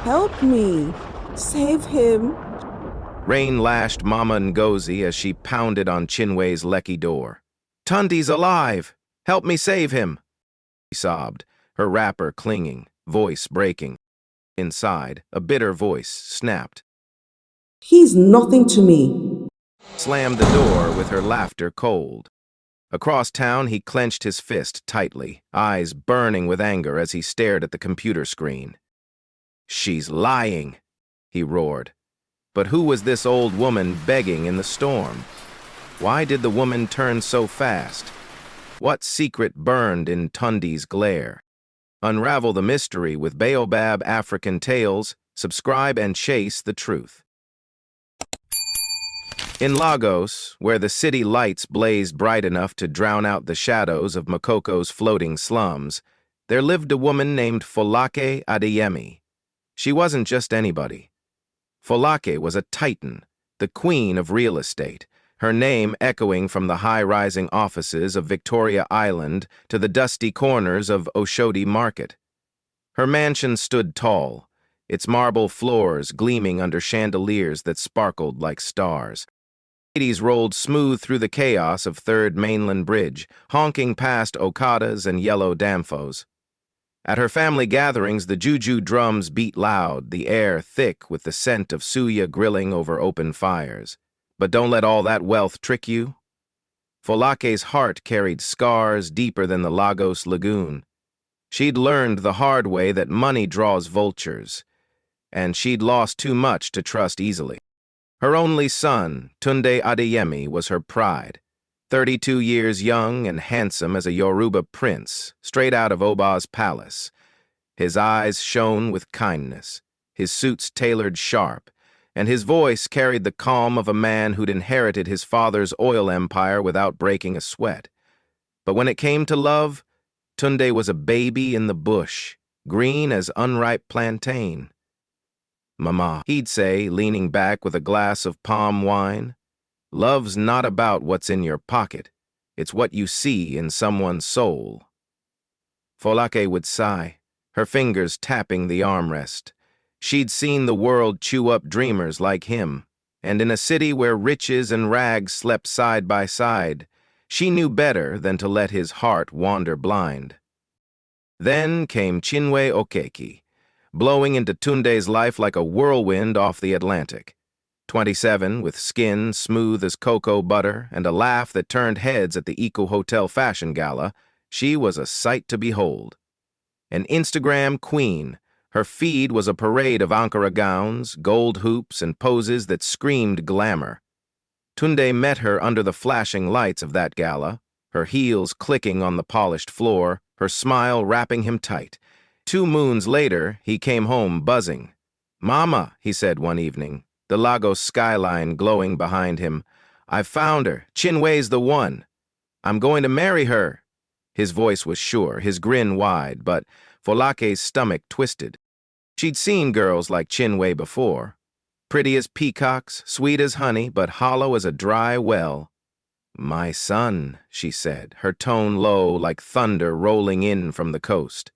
Help me! Save him! Rain lashed Mama Ngozi as she pounded on Chinwe's lecky door. "Tunde's alive! Help me save him!" She sobbed, her wrapper clinging, voice breaking. Inside, a bitter voice snapped. He's nothing to me. Slammed the door with her laughter cold. Across town, he clenched his fist tightly, eyes burning with anger as he stared at the computer screen. "She's lying," he roared. But who was this old woman begging in the storm? Why did the woman turn so fast? What secret burned in Tunde's glare? Unravel the mystery with Baobab African Tales. Subscribe and chase the truth. In Lagos, where the city lights blazed bright enough to drown out the shadows of Mokoko's floating slums, there lived a woman named Folake Adeyemi. She wasn't just anybody. Folake was a titan, the queen of real estate, her name echoing from the high-rising offices of Victoria Island to the dusty corners of Oshodi Market. Her mansion stood tall, its marble floors gleaming under chandeliers that sparkled like stars. Ladies rolled smooth through the chaos of Third Mainland Bridge, honking past Okadas and yellow Danfos. At her family gatherings, the juju drums beat loud, the air thick with the scent of suya grilling over open fires. But don't let all that wealth trick you. Folake's heart carried scars deeper than the Lagos Lagoon. She'd learned the hard way that money draws vultures, and she'd lost too much to trust easily. Her only son, Tunde Adeyemi, was her pride. 32 years young and handsome as a Yoruba prince, straight out of Oba's palace. His eyes shone with kindness, his suits tailored sharp, and his voice carried the calm of a man who'd inherited his father's oil empire without breaking a sweat. But when it came to love, Tunde was a baby in the bush, green as unripe plantain. "Mama," he'd say, leaning back with a glass of palm wine, "love's not about what's in your pocket. It's what you see in someone's soul." Folake would sigh, her fingers tapping the armrest. She'd seen the world chew up dreamers like him, and in a city where riches and rags slept side by side, she knew better than to let his heart wander blind. Then came Chinwe Okeke, blowing into Tunde's life like a whirlwind off the Atlantic. 27, with skin smooth as cocoa butter and a laugh that turned heads at the Eco Hotel Fashion Gala, she was a sight to behold. An Instagram queen, her feed was a parade of Ankara gowns, gold hoops, and poses that screamed glamour. Tunde met her under the flashing lights of that gala, her heels clicking on the polished floor, her smile wrapping him tight. 2 moons later, he came home buzzing. "Mama," he said one evening, the Lagos skyline glowing behind him, "I've found her. Chinwe's the one. I'm going to marry her." His voice was sure, his grin wide, but Folake's stomach twisted. She'd seen girls like Chinwe before. Pretty as peacocks, sweet as honey, but hollow as a dry well. "My son," she said, her tone low like thunder rolling in from the coast.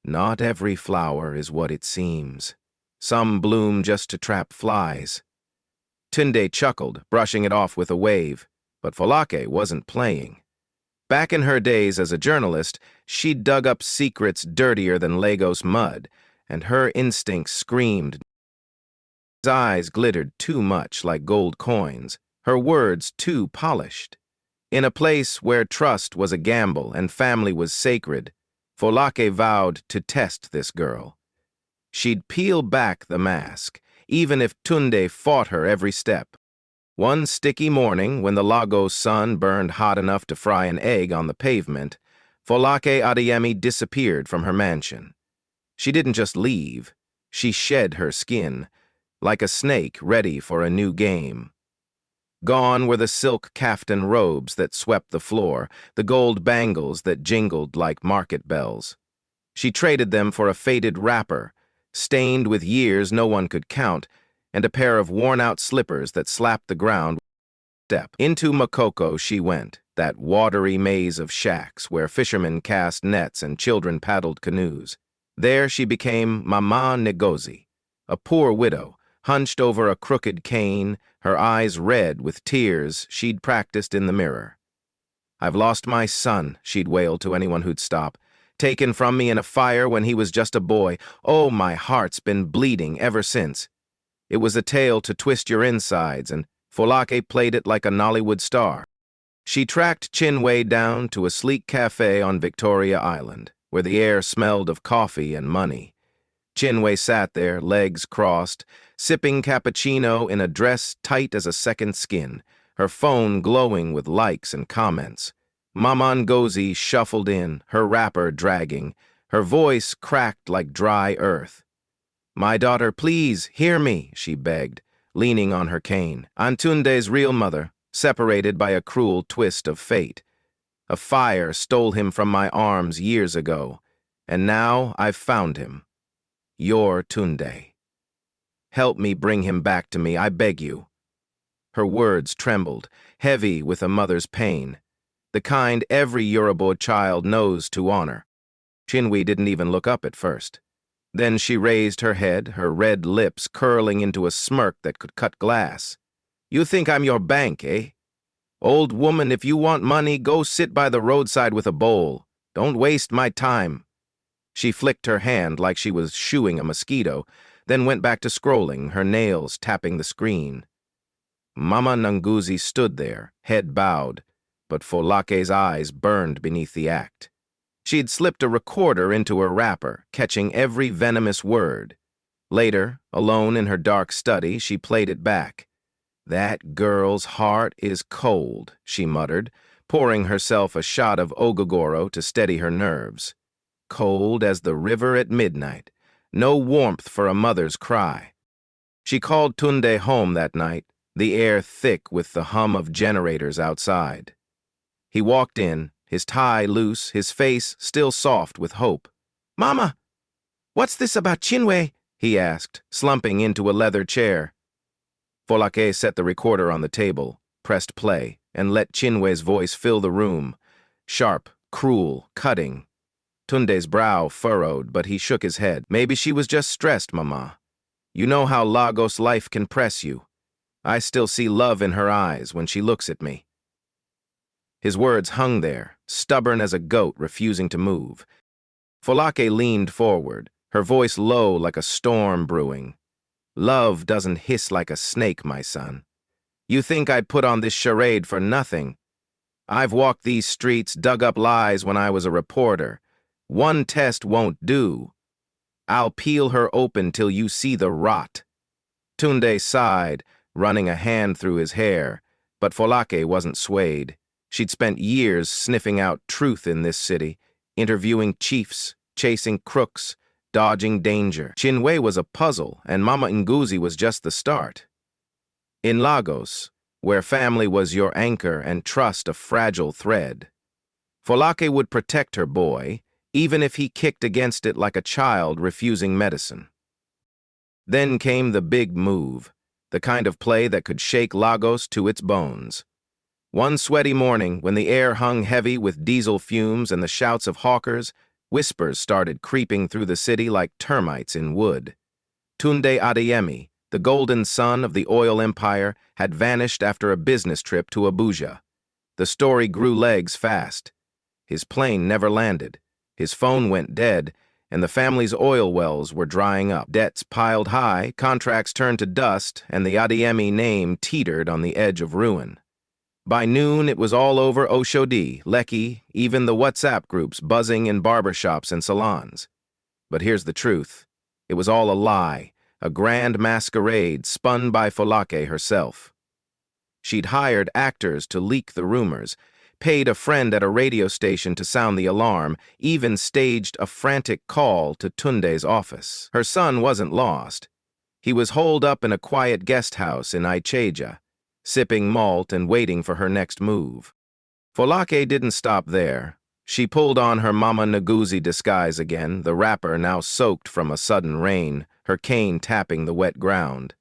"Not every flower is what it seems. Some bloom just to trap flies." Tunde chuckled, brushing it off with a wave, but Folake wasn't playing. Back in her days as a journalist, she'd dug up secrets dirtier than Lagos mud, and her instincts screamed. His eyes glittered too much like gold coins, her words too polished. In a place where trust was a gamble and family was sacred, Folake vowed to test this girl. She'd peel back the mask, even if Tunde fought her every step. One sticky morning, when the Lagos sun burned hot enough to fry an egg on the pavement, Folake Adeyemi disappeared from her mansion. She didn't just leave, she shed her skin, like a snake ready for a new game. Gone were the silk kaftan robes that swept the floor, the gold bangles that jingled like market bells. She traded them for a faded wrapper, stained with years no one could count, and a pair of worn-out slippers that slapped the ground. Into Mokoko she went, that watery maze of shacks where fishermen cast nets and children paddled canoes. There she became Mama Ngozi, a poor widow, hunched over a crooked cane, her eyes red with tears she'd practiced in the mirror. "I've lost my son," she'd wail to anyone who'd stop. "Taken from me in a fire when he was just a boy. Oh, my heart's been bleeding ever since." It was a tale to twist your insides, and Folake played it like a Nollywood star. She tracked Chinwe down to a sleek cafe on Victoria Island, where the air smelled of coffee and money. Chinwe sat there, legs crossed, sipping cappuccino in a dress tight as a second skin, her phone glowing with likes and comments. Mama Ngozi shuffled in, her wrapper dragging, her voice cracked like dry earth. "My daughter, please, hear me," she begged, leaning on her cane. Antunde's real mother, separated by a cruel twist of fate. A fire stole him from my arms years ago, and now I've found him. You're Tunde. Help me bring him back to me, I beg you." Her words trembled, heavy with a mother's pain, the kind every Yoruba child knows to honor. Chinwe didn't even look up at first. Then she raised her head, her red lips curling into a smirk that could cut glass. "You think I'm your bank, eh? Old woman, if you want money, go sit by the roadside with a bowl. Don't waste my time." She flicked her hand like she was shooing a mosquito, then went back to scrolling, her nails tapping the screen. Mama Ngozi stood there, head bowed, but Folake's eyes burned beneath the act. She'd slipped a recorder into her wrapper, catching every venomous word. Later, alone in her dark study, she played it back. "That girl's heart is cold," she muttered, pouring herself a shot of ogogoro to steady her nerves. Cold as the river at midnight, no warmth for a mother's cry. She called Tunde home that night, the air thick with the hum of generators outside. He walked in, his tie loose, his face still soft with hope. "Mama, what's this about Chinwe?" he asked, slumping into a leather chair. Folake set the recorder on the table, pressed play, and let Chinwe's voice fill the room. Sharp, cruel, cutting. Tunde's brow furrowed, but he shook his head. "Maybe she was just stressed, Mama. You know how Lagos life can press you. I still see love in her eyes when she looks at me." His words hung there, stubborn as a goat refusing to move. Folake leaned forward, her voice low like a storm brewing. "Love doesn't hiss like a snake, my son. You think I'd put on this charade for nothing? I've walked these streets, dug up lies when I was a reporter. One test won't do. I'll peel her open till you see the rot." Tunde sighed, running a hand through his hair, but Folake wasn't swayed. She'd spent years sniffing out truth in this city, interviewing chiefs, chasing crooks, dodging danger. Chinwe was a puzzle, and Mama Ngozi was just the start. In Lagos, where family was your anchor and trust a fragile thread, Folake would protect her boy, even if he kicked against it like a child refusing medicine. Then came the big move, the kind of play that could shake Lagos to its bones. One sweaty morning, when the air hung heavy with diesel fumes and the shouts of hawkers, whispers started creeping through the city like termites in wood. Tunde Adeyemi, the golden son of the oil empire, had vanished after a business trip to Abuja. The story grew legs fast. His plane never landed. His phone went dead, and the family's oil wells were drying up. Debts piled high, contracts turned to dust, and the Adeyemi name teetered on the edge of ruin. By noon, it was all over Oshodi, Lekki, even the WhatsApp groups buzzing in barbershops and salons. But here's the truth. It was all a lie, a grand masquerade spun by Folake herself. She'd hired actors to leak the rumors, paid a friend at a radio station to sound the alarm, even staged a frantic call to Tunde's office. Her son wasn't lost. He was holed up in a quiet guest house in Ikeja, sipping malt and waiting for her next move. Folake didn't stop there. She pulled on her Mama Ngozi disguise again, the wrapper now soaked from a sudden rain, her cane tapping the wet ground.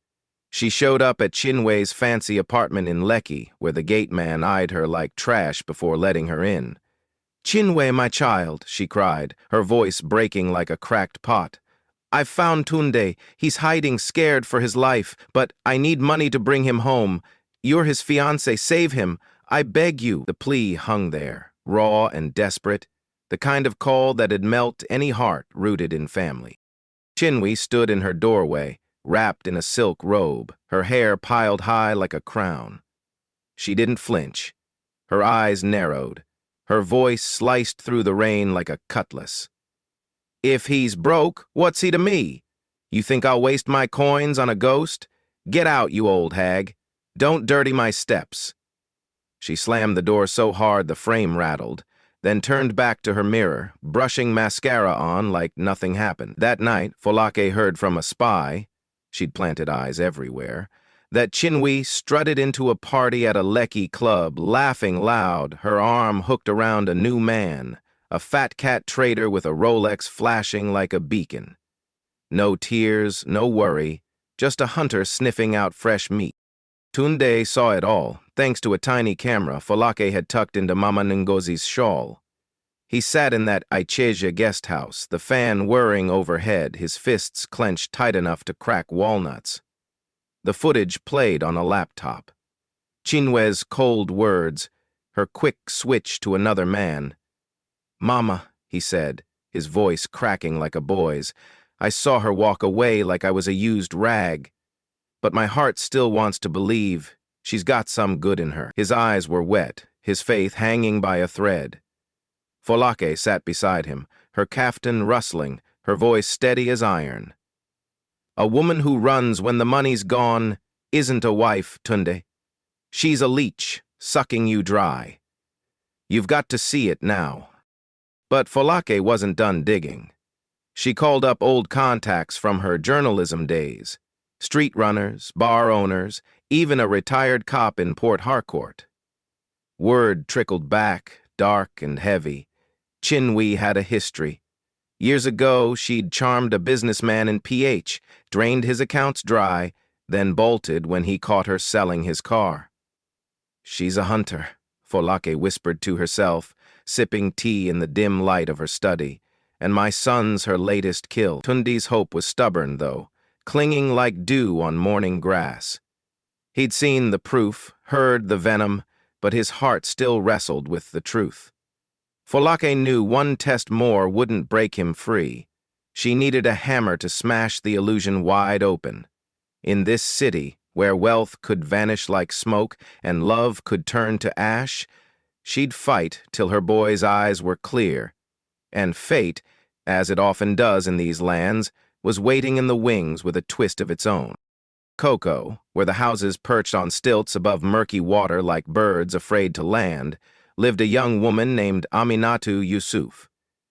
She showed up at Chinwe's fancy apartment in Lekki, where the gate man eyed her like trash before letting her in. "Chinwe, my child," she cried, her voice breaking like a cracked pot. "I've found Tunde. He's hiding, scared for his life, but I need money to bring him home. You're his fiancé. Save him. I beg you." The plea hung there, raw and desperate, the kind of call that'd melt any heart rooted in family. Chinwe stood in her doorway, wrapped in a silk robe, her hair piled high like a crown. She didn't flinch. Her eyes narrowed. Her voice sliced through the rain like a cutlass. "If he's broke, what's he to me? You think I'll waste my coins on a ghost? Get out, you old hag. Don't dirty my steps." She slammed the door so hard the frame rattled, then turned back to her mirror, brushing mascara on like nothing happened. That night, Folake heard from a spy, she'd planted eyes everywhere, that Chinwe strutted into a party at a Lekki club, laughing loud, her arm hooked around a new man, a fat cat trader with a Rolex flashing like a beacon. No tears, no worry, just a hunter sniffing out fresh meat. Tunde saw it all, thanks to a tiny camera Folake had tucked into Mama Ngozi's shawl. He sat in that Icheja guest house, the fan whirring overhead, his fists clenched tight enough to crack walnuts. The footage played on a laptop. Chinwe's cold words, her quick switch to another man. "Mama," he said, his voice cracking like a boy's, "I saw her walk away like I was a used rag. But my heart still wants to believe she's got some good in her." His eyes were wet, his faith hanging by a thread. Folake sat beside him, her kaftan rustling, her voice steady as iron. "A woman who runs when the money's gone isn't a wife, Tunde. She's a leech, sucking you dry. You've got to see it now." But Folake wasn't done digging. She called up old contacts from her journalism days. Street runners, bar owners, even a retired cop in Port Harcourt. Word trickled back, dark and heavy. Chinwe had a history. Years ago, she'd charmed a businessman in PH, drained his accounts dry, then bolted when he caught her selling his car. "She's a hunter," Folake whispered to herself, sipping tea in the dim light of her study. "And my son's her latest kill." Tunde's hope was stubborn, though, clinging like dew on morning grass. He'd seen the proof, heard the venom, but his heart still wrestled with the truth. Folake knew one test more wouldn't break him free. She needed a hammer to smash the illusion wide open. In this city, where wealth could vanish like smoke and love could turn to ash, she'd fight till her boy's eyes were clear. And fate, as it often does in these lands, was waiting in the wings with a twist of its own. Koko, where the houses perched on stilts above murky water like birds afraid to land, lived a young woman named Aminatu Yusuf.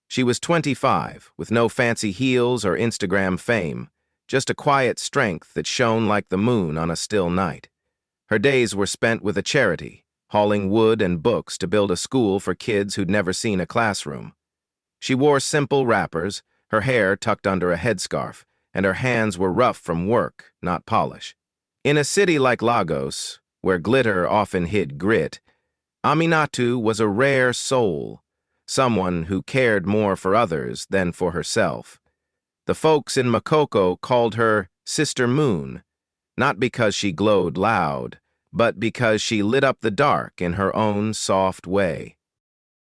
She was 25, with no fancy heels or Instagram fame, just a quiet strength that shone like the moon on a still night. Her days were spent with a charity, hauling wood and books to build a school for kids who'd never seen a classroom. She wore simple wrappers, her hair tucked under a headscarf, and her hands were rough from work, not polish. In a city like Lagos, where glitter often hid grit, Aminatu was a rare soul, someone who cared more for others than for herself. The folks in Makoko called her Sister Moon, not because she glowed loud, but because she lit up the dark in her own soft way.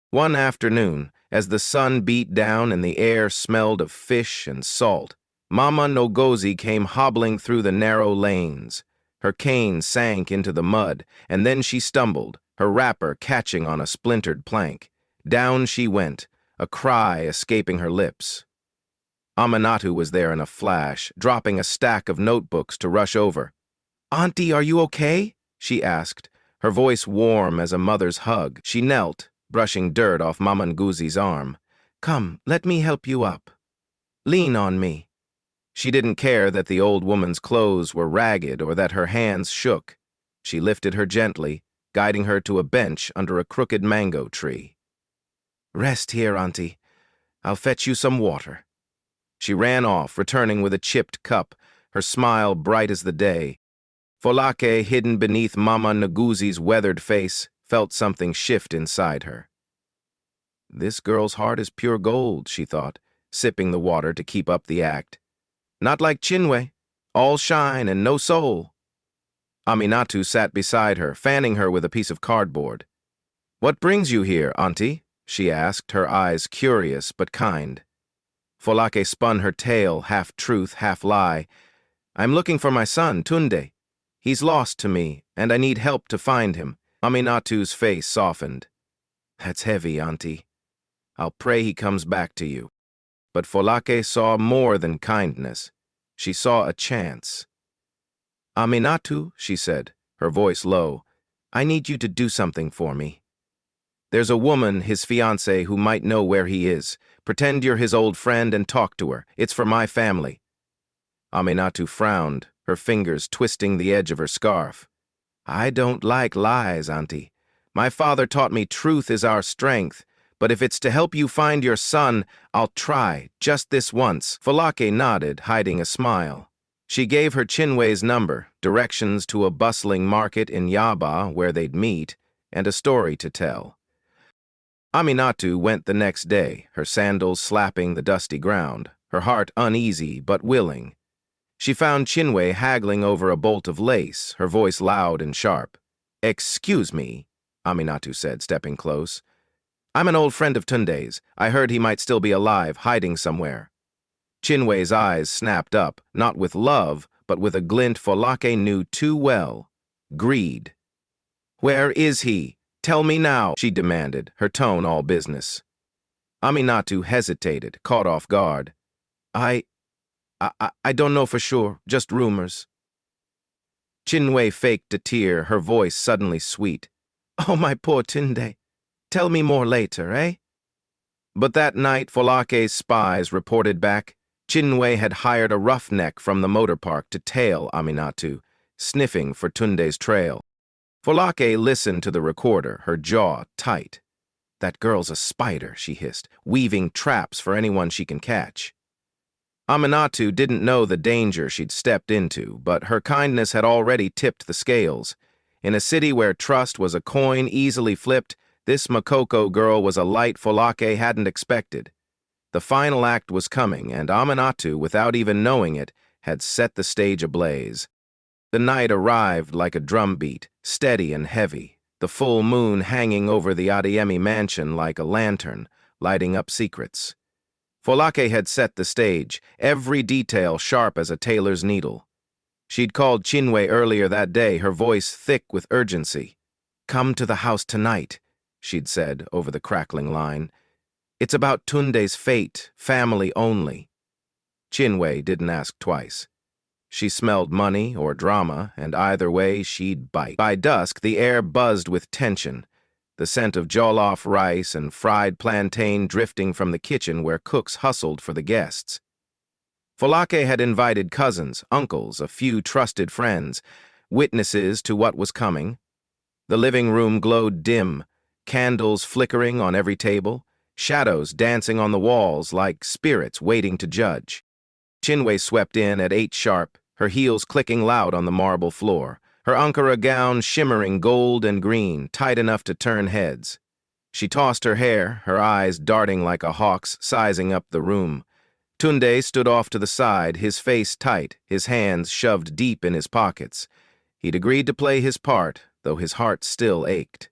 One afternoon, as the sun beat down and the air smelled of fish and salt, Mama Ngozi came hobbling through the narrow lanes. Her cane sank into the mud, and then she stumbled, her wrapper catching on a splintered plank. Down she went, a cry escaping her lips. Aminatu was there in a flash, dropping a stack of notebooks to rush over. "Auntie, are you okay?" she asked, her voice warm as a mother's hug. She knelt, brushing dirt off Mama Ngozi's arm. "Come, let me help you up. Lean on me." She didn't care that the old woman's clothes were ragged or that her hands shook. She lifted her gently, guiding her to a bench under a crooked mango tree. "Rest here, Auntie. I'll fetch you some water." She ran off, returning with a chipped cup, her smile bright as the day. Folake, hidden beneath Mama Ngozi's weathered face, felt something shift inside her. This girl's heart is pure gold, she thought, sipping the water to keep up the act. Not like Chinwe, all shine and no soul. Aminatu sat beside her, fanning her with a piece of cardboard. What brings you here, auntie? She asked, her eyes curious but kind. Folake spun her tale, half truth, half lie. I'm looking for my son, Tunde. He's lost to me, and I need help to find him. Aminatu's face softened. That's heavy, auntie. I'll pray he comes back to you. But Folake saw more than kindness. She saw a chance. Aminatu, she said, her voice low, I need you to do something for me. There's a woman, his fiancée, who might know where he is. Pretend you're his old friend and talk to her. It's for my family. Aminatu frowned, her fingers twisting the edge of her scarf. I don't like lies, auntie. My father taught me truth is our strength, but if it's to help you find your son, I'll try, just this once. Folake nodded, hiding a smile. She gave her Chinwe's number, directions to a bustling market in Yaba where they'd meet, and a story to tell. Aminatu went the next day, her sandals slapping the dusty ground, her heart uneasy but willing. She found Chinwe haggling over a bolt of lace, her voice loud and sharp. Excuse me, Aminatu said, stepping close. I'm an old friend of Tunde's. I heard he might still be alive, hiding somewhere. Chinwe's eyes snapped up, not with love, but with a glint Folake knew too well. Greed. Where is he? Tell me now, she demanded, her tone all business. Aminatu hesitated, caught off guard. I don't know for sure, just rumors. Chinwe faked a tear, her voice suddenly sweet. Oh, my poor Tunde. Tell me more later, eh? But that night, Folake's spies reported back. Chinwe had hired a roughneck from the motor park to tail Aminatu, sniffing for Tunde's trail. Folake listened to the recorder, her jaw tight. That girl's a spider, she hissed, weaving traps for anyone she can catch. Aminatu didn't know the danger she'd stepped into, but her kindness had already tipped the scales. In a city where trust was a coin easily flipped, this Makoko girl was a light Folake hadn't expected. The final act was coming, and Aminatu, without even knowing it, had set the stage ablaze. The night arrived like a drumbeat, steady and heavy, the full moon hanging over the Adeyemi mansion like a lantern, lighting up secrets. Folake had set the stage, every detail sharp as a tailor's needle. She'd called Chinwe earlier that day, her voice thick with urgency. Come to the house tonight, she'd said over the crackling line. It's about Tunde's fate, family only. Chinwe didn't ask twice. She smelled money or drama, and either way she'd bite. By dusk, the air buzzed with tension, the scent of jollof rice and fried plantain drifting from the kitchen where cooks hustled for the guests. Folake had invited cousins, uncles, a few trusted friends, witnesses to what was coming. The living room glowed dim, candles flickering on every table, shadows dancing on the walls like spirits waiting to judge. Chinwe swept in at 8 sharp, her heels clicking loud on the marble floor, her Ankara gown shimmering gold and green, tight enough to turn heads. She tossed her hair, her eyes darting like a hawk's, sizing up the room. Tunde stood off to the side, his face tight, his hands shoved deep in his pockets. He'd agreed to play his part, though his heart still ached.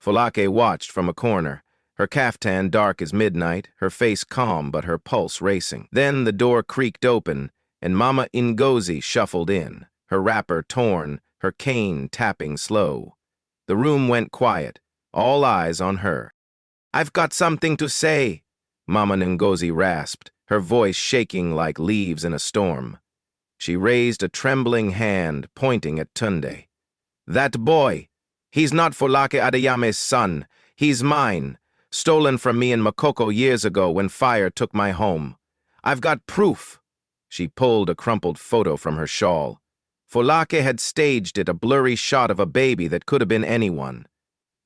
Folake watched from a corner, her caftan dark as midnight, her face calm but her pulse racing. Then the door creaked open, and Mama Ngozi shuffled in, her wrapper torn, her cane tapping slow. The room went quiet, all eyes on her. I've got something to say, Mama Ngozi rasped, her voice shaking like leaves in a storm. She raised a trembling hand, pointing at Tunde. That boy, he's not Folake Adeyame's son, he's mine. Stolen from me in Makoko years ago when fire took my home. I've got proof. She pulled a crumpled photo from her shawl. Folake had staged it, a blurry shot of a baby that could have been anyone.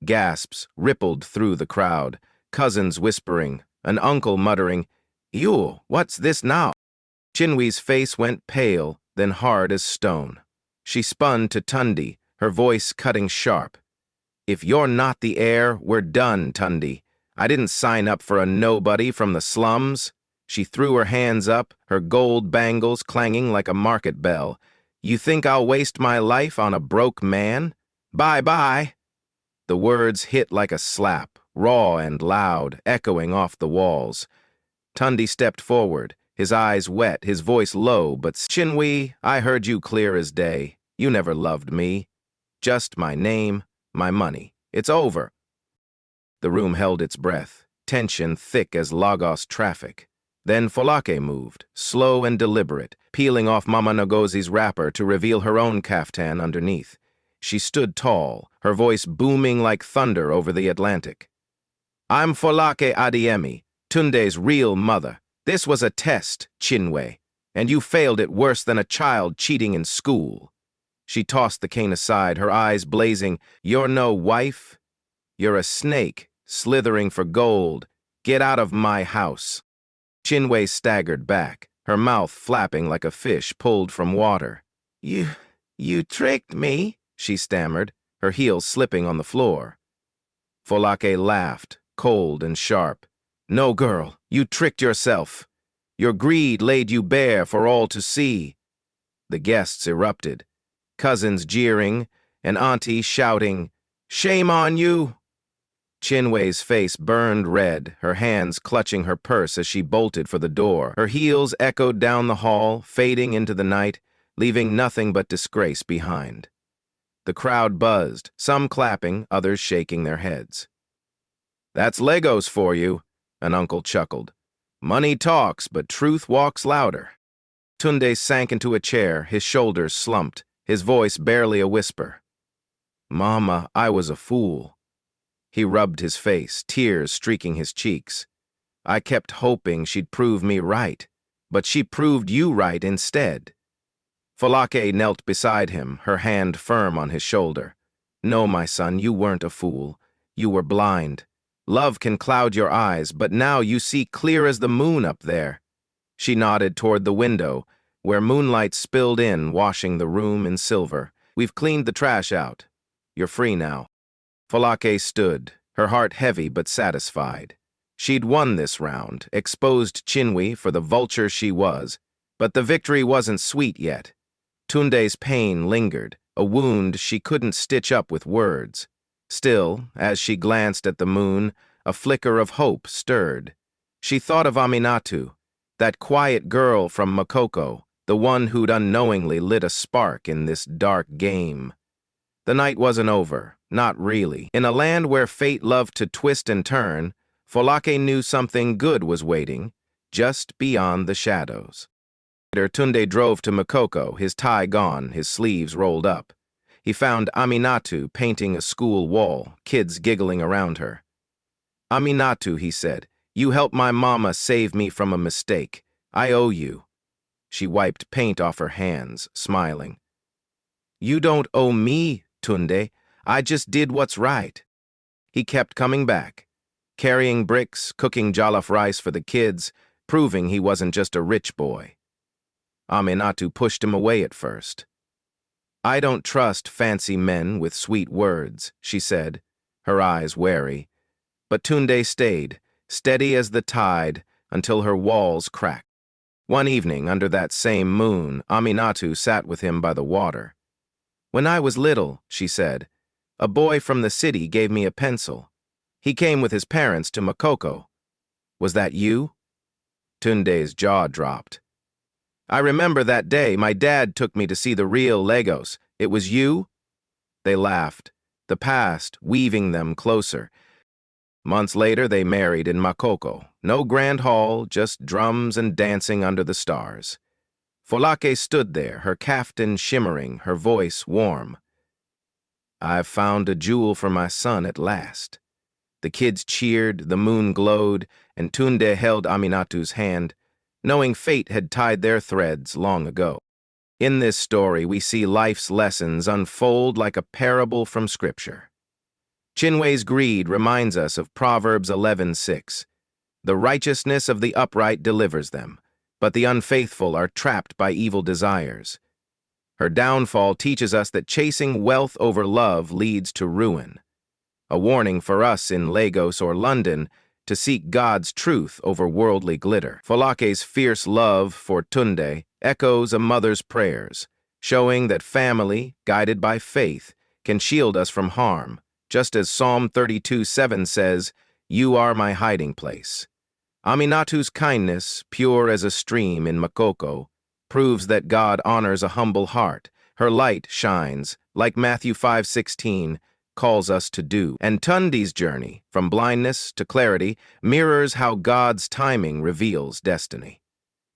Gasps rippled through the crowd, cousins whispering, an uncle muttering, "Ew, what's this now?" Chinwe's face went pale, then hard as stone. She spun to Tunde, her voice cutting sharp. If you're not the heir, we're done, Tunde. I didn't sign up for a nobody from the slums. She threw her hands up, her gold bangles clanging like a market bell. "You think I'll waste my life on a broke man? Bye-bye." The words hit like a slap, raw and loud, echoing off the walls. Tunde stepped forward, his eyes wet, his voice low, but Chinwe, I heard you clear as day. You never loved me. Just my name, my money. It's over. The room held its breath, tension thick as Lagos traffic. Then Folake moved, slow and deliberate, peeling off Mama Ngozi's wrapper to reveal her own kaftan underneath. She stood tall, her voice booming like thunder over the Atlantic. "I'm Folake Adeyemi, Tunde's real mother. This was a test, Chinwe, and you failed it worse than a child cheating in school." She tossed the cane aside, her eyes blazing. "You're no wife. You're a snake, slithering for gold. Get out of my house." Chinwe staggered back, her mouth flapping like a fish pulled from water. You tricked me," she stammered, her heels slipping on the floor. Folake laughed, cold and sharp. "No, girl, you tricked yourself. Your greed laid you bare for all to see." The guests erupted, cousins jeering, and auntie shouting, "Shame on you!" Chinwe's face burned red, her hands clutching her purse as she bolted for the door. Her heels echoed down the hall, fading into the night, leaving nothing but disgrace behind. The crowd buzzed, some clapping, others shaking their heads. "That's Legos for you," an uncle chuckled. "Money talks, but truth walks louder." Tunde sank into a chair, his shoulders slumped, his voice barely a whisper. "Mama, I was a fool." He rubbed his face, tears streaking his cheeks. "I kept hoping she'd prove me right, but she proved you right instead." Folake knelt beside him, her hand firm on his shoulder. "No, my son, you weren't a fool. You were blind. Love can cloud your eyes, but now you see clear as the moon up there." She nodded toward the window, where moonlight spilled in, washing the room in silver. "We've cleaned the trash out. You're free now." Folake stood, her heart heavy but satisfied. She'd won this round, exposed Chinwe for the vulture she was, but the victory wasn't sweet yet. Tunde's pain lingered, a wound she couldn't stitch up with words. Still, as she glanced at the moon, a flicker of hope stirred. She thought of Aminatu, that quiet girl from Makoko, the one who'd unknowingly lit a spark in this dark game. The night wasn't over, not really. In a land where fate loved to twist and turn, Folake knew something good was waiting, just beyond the shadows. Later, Tunde drove to Makoko, his tie gone, his sleeves rolled up. He found Aminatu painting a school wall, kids giggling around her. "Aminatu," he said, "you helped my mama save me from a mistake. I owe you." She wiped paint off her hands, smiling. "You don't owe me, Tunde. I just did what's right." He kept coming back, carrying bricks, cooking jollof rice for the kids, proving he wasn't just a rich boy. Aminatu pushed him away at first. "I don't trust fancy men with sweet words," she said, her eyes wary. But Tunde stayed, steady as the tide, until her walls cracked. One evening, under that same moon, Aminatu sat with him by the water. "When I was little," she said, "a boy from the city gave me a pencil. He came with his parents to Makoko. Was that you?" Tunde's jaw dropped. "I remember that day my dad took me to see the real Legos. It was you?" They laughed, the past weaving them closer. Months later, they married in Makoko. No grand hall, just drums and dancing under the stars. Folake stood there, her kaftan shimmering, her voice warm. "I've found a jewel for my son at last." The kids cheered, the moon glowed, and Tunde held Aminatu's hand, knowing fate had tied their threads long ago. In this story, we see life's lessons unfold like a parable from Scripture. Chinwe's greed reminds us of Proverbs 11:6. "The righteousness of the upright delivers them, but the unfaithful are trapped by evil desires." Her downfall teaches us that chasing wealth over love leads to ruin. A warning for us in Lagos or London to seek God's truth over worldly glitter. Folake's fierce love for Tunde echoes a mother's prayers, showing that family, guided by faith, can shield us from harm, just as Psalm 32:7 says, "You are my hiding place." Aminatu's kindness, pure as a stream in Makoko, proves that God honors a humble heart. Her light shines, like Matthew 5:16 calls us to do. And Tunde's journey, from blindness to clarity, mirrors how God's timing reveals destiny.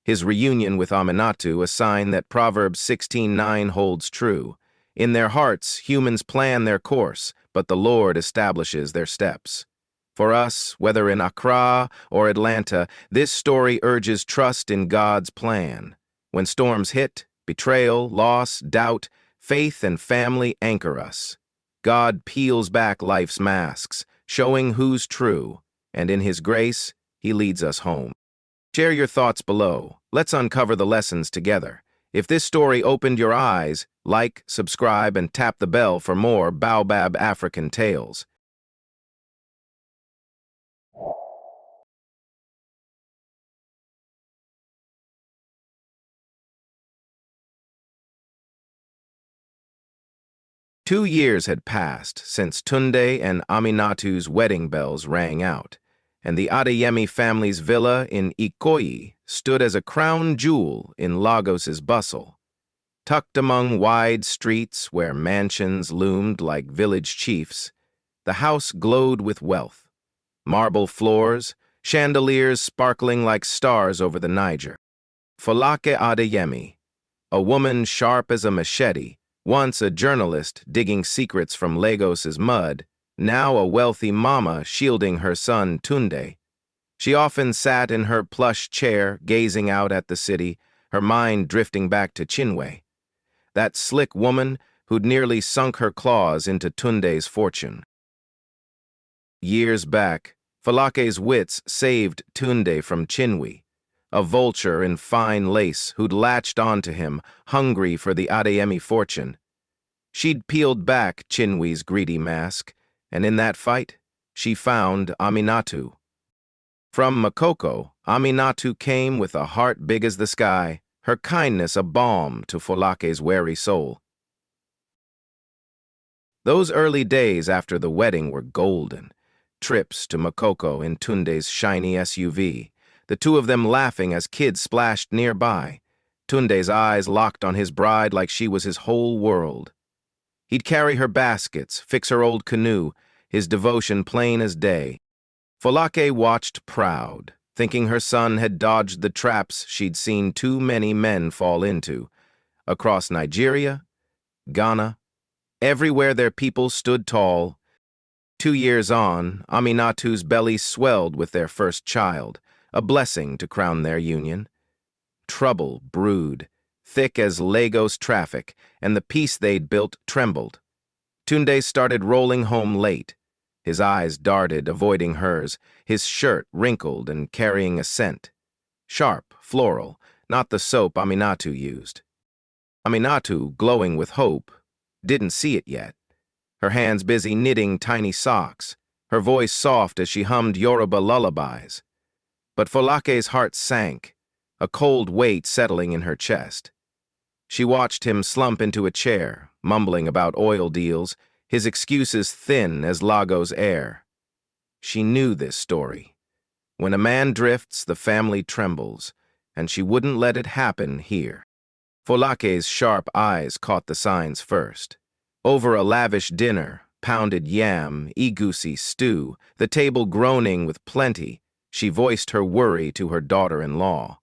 His reunion with Aminatu, a sign that Proverbs 16:9 holds true. In their hearts, humans plan their course, but the Lord establishes their steps. For us, whether in Accra or Atlanta, this story urges trust in God's plan. When storms hit, betrayal, loss, doubt, faith and family anchor us. God peels back life's masks, showing who's true, and in His grace, He leads us home. Share your thoughts below. Let's uncover the lessons together. If this story opened your eyes, like, subscribe, and tap the bell for more Baobab African Tales. Two years had passed since Tunde and Aminatu's wedding bells rang out, and the Adeyemi family's villa in Ikoyi stood as a crown jewel in Lagos's bustle. Tucked among wide streets where mansions loomed like village chiefs, the house glowed with wealth. Marble floors, chandeliers sparkling like stars over the Niger. Folake Adeyemi, a woman sharp as a machete, once a journalist digging secrets from Lagos's mud, now a wealthy mama shielding her son Tunde. She often sat in her plush chair, gazing out at the city, her mind drifting back to Chinwe, that slick woman who'd nearly sunk her claws into Tunde's fortune. Years back, Falake's wits saved Tunde from Chinwe, a vulture in fine lace who'd latched onto him, hungry for the Adeyemi fortune. She'd peeled back Chinwe's greedy mask, and in that fight, she found Aminatu. From Makoko, Aminatu came with a heart big as the sky, her kindness a balm to Folake's weary soul. Those early days after the wedding were golden. Trips to Makoko in Tunde's shiny SUV, the two of them laughing as kids splashed nearby, Tunde's eyes locked on his bride like she was his whole world. He'd carry her baskets, fix her old canoe, his devotion plain as day. Folake watched proud, thinking her son had dodged the traps she'd seen too many men fall into. Across Nigeria, Ghana, everywhere their people stood tall. 2 years on, Aminatu's belly swelled with their first child, a blessing to crown their union. Trouble brewed, thick as Lagos traffic, and the peace they'd built trembled. Tunde started rolling home late. His eyes darted, avoiding hers, his shirt wrinkled and carrying a scent. Sharp, floral, not the soap Aminatu used. Aminatu, glowing with hope, didn't see it yet. Her hands busy knitting tiny socks, her voice soft as she hummed Yoruba lullabies. But Folake's heart sank, a cold weight settling in her chest. She watched him slump into a chair, mumbling about oil deals, his excuses thin as Lagos air. She knew this story. When a man drifts, the family trembles, and she wouldn't let it happen here. Folake's sharp eyes caught the signs first. Over a lavish dinner, pounded yam, egusi stew, the table groaning with plenty, she voiced her worry to her daughter-in-law.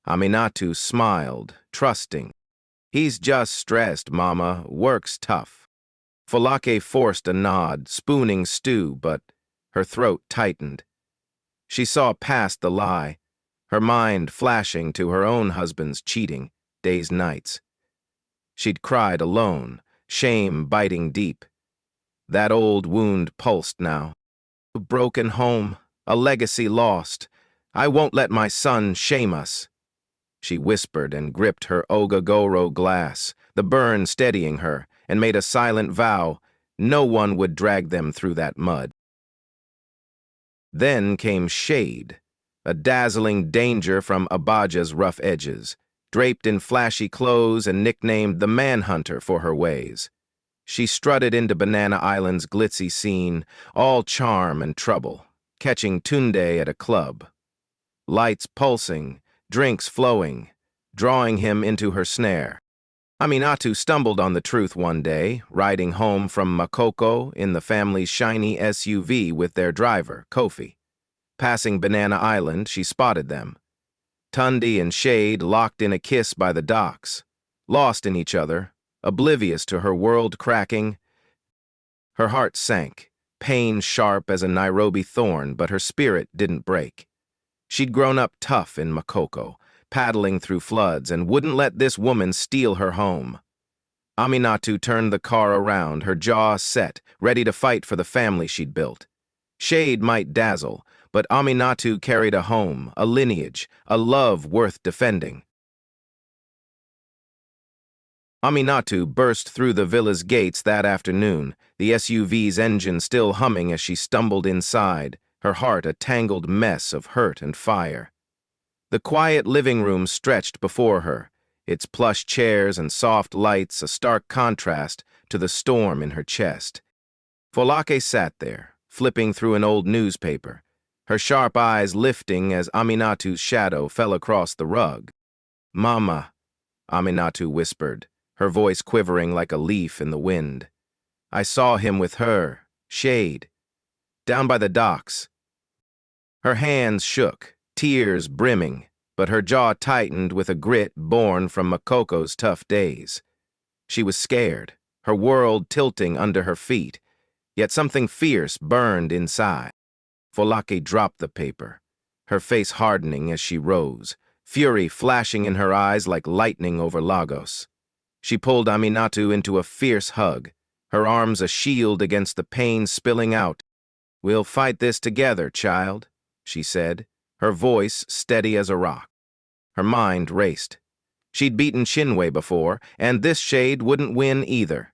Aminatu smiled, trusting. "He's just stressed, Mama. Work's tough." Folake forced a nod, spooning stew, but her throat tightened. She saw past the lie, her mind flashing to her own husband's cheating, days nights. She'd cried alone, shame biting deep. That old wound pulsed now. A broken home, a legacy lost. I won't let my son shame us. She whispered and gripped her Ogagoro glass, the burn steadying her, and made a silent vow no one would drag them through that mud. Then came Shade, a dazzling danger from Abaja's rough edges, draped in flashy clothes and nicknamed the Manhunter for her ways. She strutted into Banana Island's glitzy scene, all charm and trouble, catching Tunde at a club. Lights pulsing, drinks flowing, drawing him into her snare. Aminatu stumbled on the truth one day, riding home from Makoko in the family's shiny SUV with their driver, Kofi. Passing Banana Island, she spotted them. Tunde and Shade locked in a kiss by the docks, lost in each other, oblivious to her world cracking. Her heart sank, pain sharp as a Nairobi thorn, but her spirit didn't break. She'd grown up tough in Makoko, paddling through floods, and wouldn't let this woman steal her home. Aminatu turned the car around, her jaw set, ready to fight for the family she'd built. Shade might dazzle, but Aminatu carried a home, a lineage, a love worth defending. Aminatu burst through the villa's gates that afternoon, the SUV's engine still humming as she stumbled inside, her heart a tangled mess of hurt and fire. The quiet living room stretched before her, its plush chairs and soft lights a stark contrast to the storm in her chest. Folake sat there, flipping through an old newspaper, her sharp eyes lifting as Aminatu's shadow fell across the rug. "Mama," Aminatu whispered, her voice quivering like a leaf in the wind. "I saw him with her, Shade, down by the docks." Her hands shook, tears brimming, but her jaw tightened with a grit born from Makoko's tough days. She was scared, her world tilting under her feet, yet something fierce burned inside. Folake dropped the paper, her face hardening as she rose, fury flashing in her eyes like lightning over Lagos. She pulled Aminatu into a fierce hug, her arms a shield against the pain spilling out. "We'll fight this together, child," she said, her voice steady as a rock. Her mind raced. She'd beaten Chinwe before, and this Shade wouldn't win either.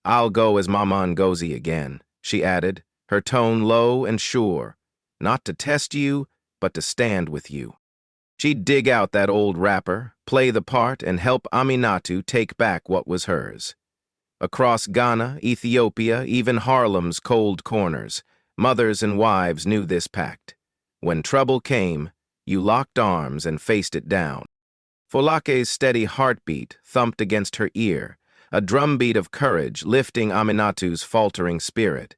"I'll go as Mama Ngozi again," she added, her tone low and sure, "not to test you, but to stand with you." She'd dig out that old rapper, play the part, and help Aminatu take back what was hers. Across Ghana, Ethiopia, even Harlem's cold corners, mothers and wives knew this pact. When trouble came, you locked arms and faced it down. Folake's steady heartbeat thumped against her ear, a drumbeat of courage lifting Aminatu's faltering spirit.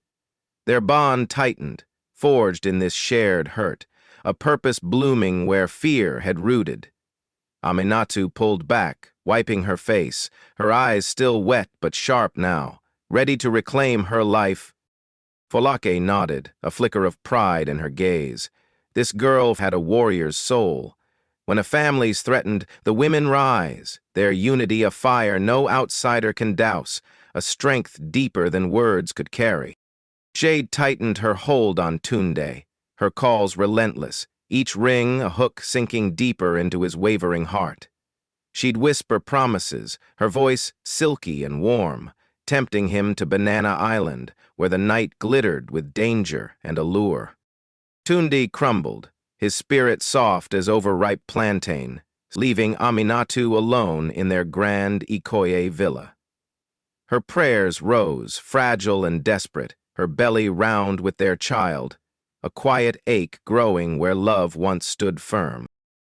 Their bond tightened, forged in this shared hurt, a purpose blooming where fear had rooted. Aminatu pulled back, wiping her face, her eyes still wet but sharp now, ready to reclaim her life. Folake nodded, a flicker of pride in her gaze. This girl had a warrior's soul. When a family's threatened, the women rise, their unity a fire no outsider can douse, a strength deeper than words could carry. Shade tightened her hold on Tunde, her calls relentless, each ring a hook sinking deeper into his wavering heart. She'd whisper promises, her voice silky and warm, tempting him to Banana Island, where the night glittered with danger and allure. Tunde crumbled, his spirit soft as overripe plantain, leaving Aminatu alone in their grand Ikoyi villa. Her prayers rose, fragile and desperate, her belly round with their child, a quiet ache growing where love once stood firm.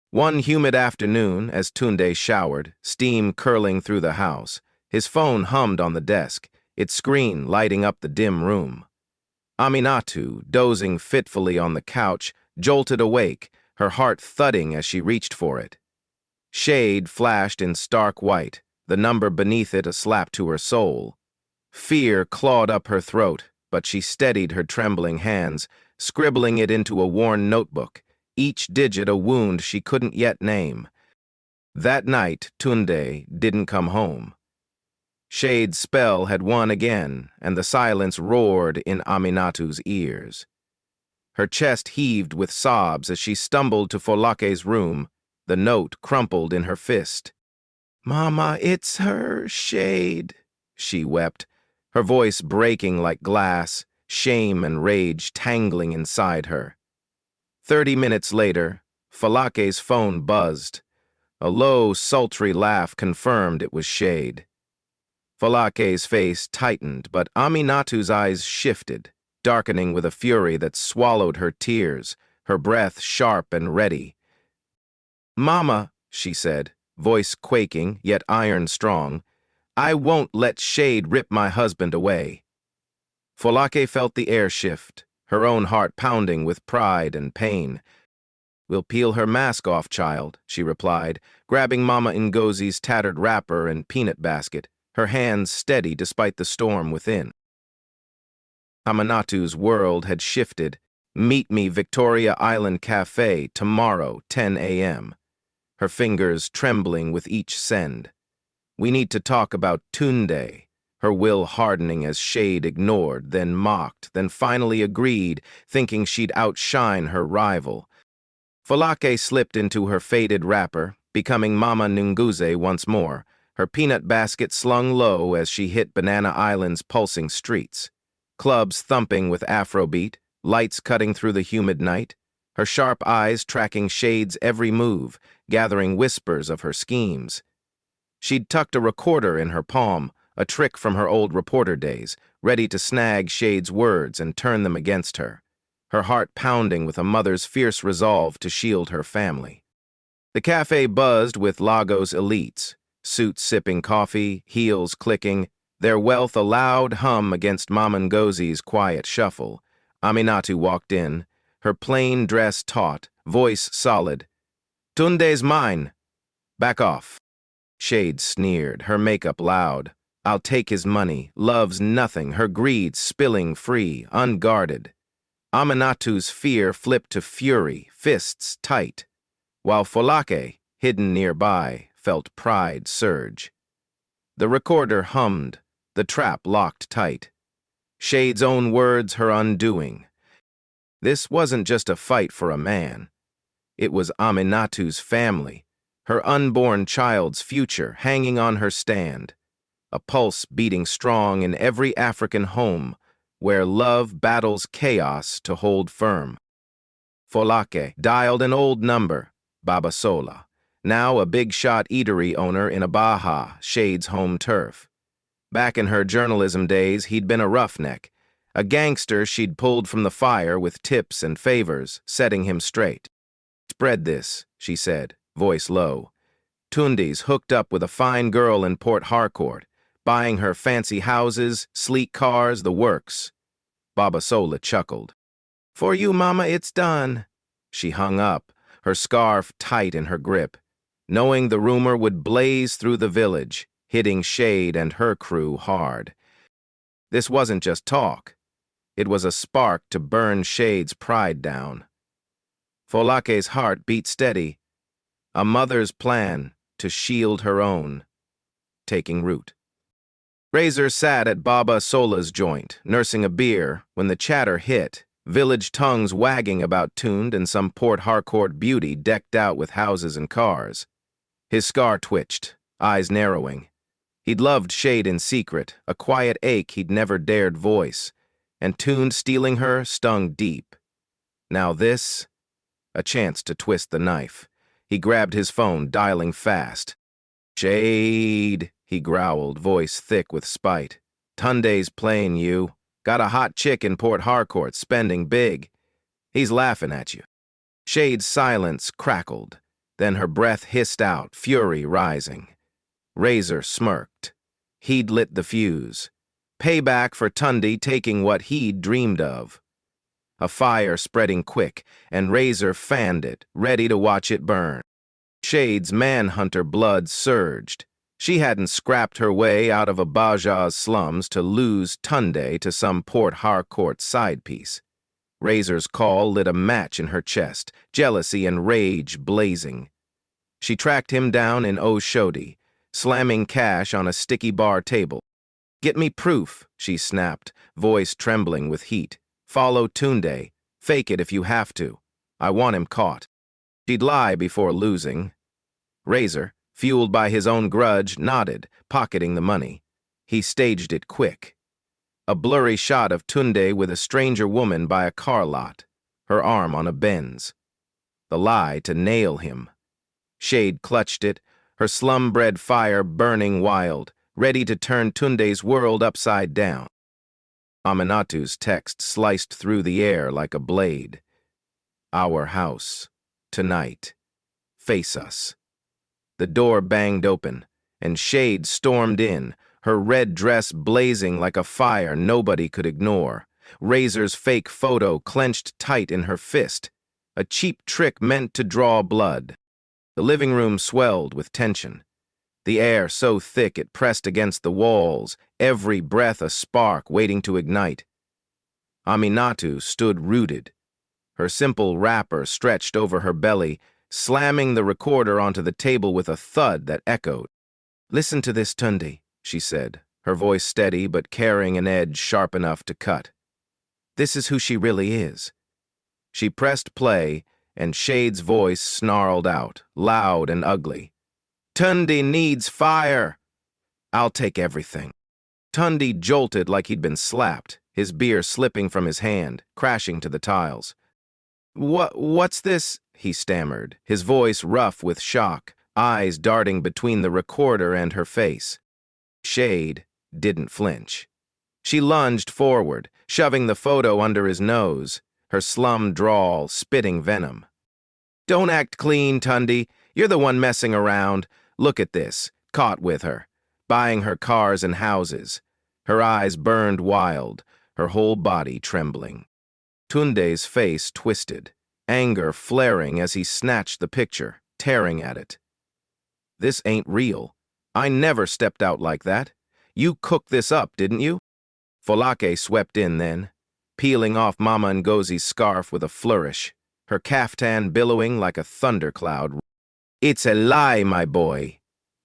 One humid afternoon, as Tunde showered, steam curling through the house, his phone hummed on the desk, its screen lighting up the dim room. Aminatu, dozing fitfully on the couch, jolted awake, her heart thudding as she reached for it. Shade flashed in stark white, the number beneath it a slap to her soul. Fear clawed up her throat, but she steadied her trembling hands, scribbling it into a worn notebook, each digit a wound she couldn't yet name. That night, Tunde didn't come home. Shade's spell had won again, and the silence roared in Aminatu's ears. Her chest heaved with sobs as she stumbled to Folake's room, the note crumpled in her fist. "Mama, it's her, Shade," she wept, her voice breaking like glass, shame and rage tangling inside her. 30 minutes later, Falake's phone buzzed. A low, sultry laugh confirmed it was Shade. Falake's face tightened, but Aminatu's eyes shifted, darkening with a fury that swallowed her tears, her breath sharp and ready. "Mama," she said, voice quaking, yet iron strong, "I won't let Shade rip my husband away." Folake felt the air shift, her own heart pounding with pride and pain. "We'll peel her mask off, child," she replied, grabbing Mama Ngozi's tattered wrapper and peanut basket, her hands steady despite the storm within. Aminatu's world had shifted. "Meet me Victoria Island Cafe tomorrow, 10 a.m. Her fingers trembling with each send. "We need to talk about Tunde," her will hardening as Shade ignored, then mocked, then finally agreed, thinking she'd outshine her rival. Folake slipped into her faded wrapper, becoming Mama Ngozi once more, her peanut basket slung low as she hit Banana Island's pulsing streets. Clubs thumping with Afrobeat, lights cutting through the humid night, her sharp eyes tracking Shade's every move, gathering whispers of her schemes. She'd tucked a recorder in her palm, a trick from her old reporter days, ready to snag Shade's words and turn them against her, her heart pounding with a mother's fierce resolve to shield her family. The cafe buzzed with Lagos elites, suits sipping coffee, heels clicking, their wealth a loud hum against Mama Ngozi's quiet shuffle. Aminatu walked in, her plain dress taut, voice solid. "Tunde's mine." "Back off." Shade sneered, her makeup loud. "I'll take his money, loves nothing, her greed spilling free, unguarded." Aminatu's fear flipped to fury, fists tight, while Folake, hidden nearby, felt pride surge. The recorder hummed, the trap locked tight. Shade's own words her undoing. This wasn't just a fight for a man. It was Aminatu's family, her unborn child's future hanging on her stand, a pulse beating strong in every African home where love battles chaos to hold firm. Folake dialed an old number, Baba Sola, now a big-shot eatery owner in Abaha, Shade's home turf. Back in her journalism days, he'd been a roughneck, a gangster she'd pulled from the fire with tips and favors, setting him straight. "Spread this," she said, voice low. "Tunde's hooked up with a fine girl in Port Harcourt, buying her fancy houses, sleek cars, the works." Baba Sola chuckled. "For you, Mama, it's done." She hung up, her scarf tight in her grip, knowing the rumor would blaze through the village, hitting Shade and her crew hard. This wasn't just talk. It was a spark to burn Shade's pride down. Folake's heart beat steady, a mother's plan to shield her own, taking root. Razor sat at Baba Sola's joint, nursing a beer, when the chatter hit, village tongues wagging about Tunde and some Port Harcourt beauty decked out with houses and cars. His scar twitched, eyes narrowing. He'd loved Shade in secret, a quiet ache he'd never dared voice, and Tunde stealing her stung deep. Now this, a chance to twist the knife. He grabbed his phone, dialing fast. "Shade," he growled, voice thick with spite. "Tunde's playing you. Got a hot chick in Port Harcourt, spending big. He's laughing at you." Shade's silence crackled, then her breath hissed out, fury rising. Razor smirked. He'd lit the fuse. Payback for Tunde taking what he'd dreamed of. A fire spreading quick, and Razor fanned it, ready to watch it burn. Shade's manhunter blood surged. She hadn't scrapped her way out of Abaja's slums to lose Tunde to some Port Harcourt side piece. Razor's call lit a match in her chest, jealousy and rage blazing. She tracked him down in Oshodi, slamming cash on a sticky bar table. "Get me proof," she snapped, voice trembling with heat. "Follow Tunde. Fake it if you have to. I want him caught." She'd lie before losing. Razor, fueled by his own grudge, nodded, pocketing the money. He staged it quick. A blurry shot of Tunde with a stranger woman by a car lot, her arm on a Benz. The lie to nail him. Shade clutched it, her slum-bred fire burning wild, ready to turn Tunde's world upside down. Aminatu's text sliced through the air like a blade. Our house. Tonight. Face us. The door banged open, and Shade stormed in, her red dress blazing like a fire nobody could ignore. Razor's fake photo clenched tight in her fist, a cheap trick meant to draw blood. The living room swelled with tension. The air so thick it pressed against the walls, every breath a spark waiting to ignite. Aminatu stood rooted, her simple wrapper stretched over her belly, slamming the recorder onto the table with a thud that echoed. "Listen to this, Tunde," she said, her voice steady but carrying an edge sharp enough to cut. "This is who she really is." She pressed play, and Shade's voice snarled out, loud and ugly. "Tunde needs fire. I'll take everything." Tunde jolted like he'd been slapped, his beer slipping from his hand, crashing to the tiles. What's this?" he stammered, his voice rough with shock, eyes darting between the recorder and her face. Shade didn't flinch. She lunged forward, shoving the photo under his nose, her slum drawl spitting venom. "Don't act clean, Tunde. You're the one messing around. Look at this, caught with her, buying her cars and houses." Her eyes burned wild, her whole body trembling. Tunde's face twisted, anger flaring as he snatched the picture, tearing at it. "This ain't real. I never stepped out like that. You cooked this up, didn't you?" Folake swept in then, peeling off Mama Ngozi's scarf with a flourish, her caftan billowing like a thundercloud. "It's a lie, my boy,"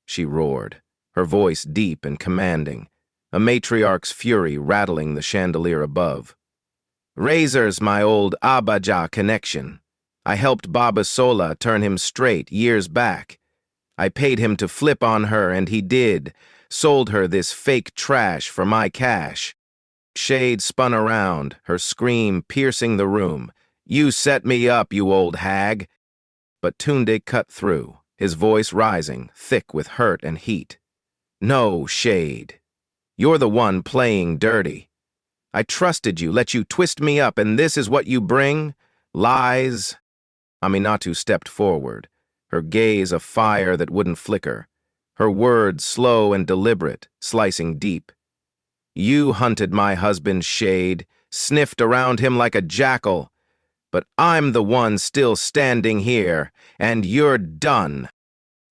she roared, her voice deep and commanding, a matriarch's fury rattling the chandelier above. "Razor's my old Abaja connection. I helped Baba Sola turn him straight years back. I paid him to flip on her, and he did. Sold her this fake trash for my cash." Shade spun around, her scream piercing the room. "You set me up, you old hag." But Tunde cut through, his voice rising, thick with hurt and heat. "No, Shade. You're the one playing dirty. I trusted you, let you twist me up, and this is what you bring? Lies." Aminatu stepped forward, her gaze a fire that wouldn't flicker, her words slow and deliberate, slicing deep. "You hunted my husband, Shade, sniffed around him like a jackal, but I'm the one still standing here, and you're done."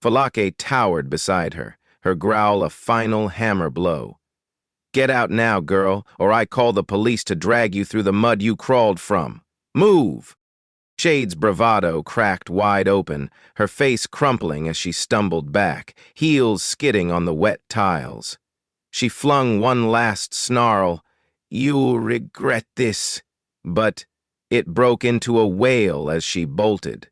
Folake towered beside her, her growl a final hammer blow. "Get out now, girl, or I call the police to drag you through the mud you crawled from. Move!" Shade's bravado cracked wide open, her face crumpling as she stumbled back, heels skidding on the wet tiles. She flung one last snarl, "You'll regret this," but it broke into a wail as she bolted,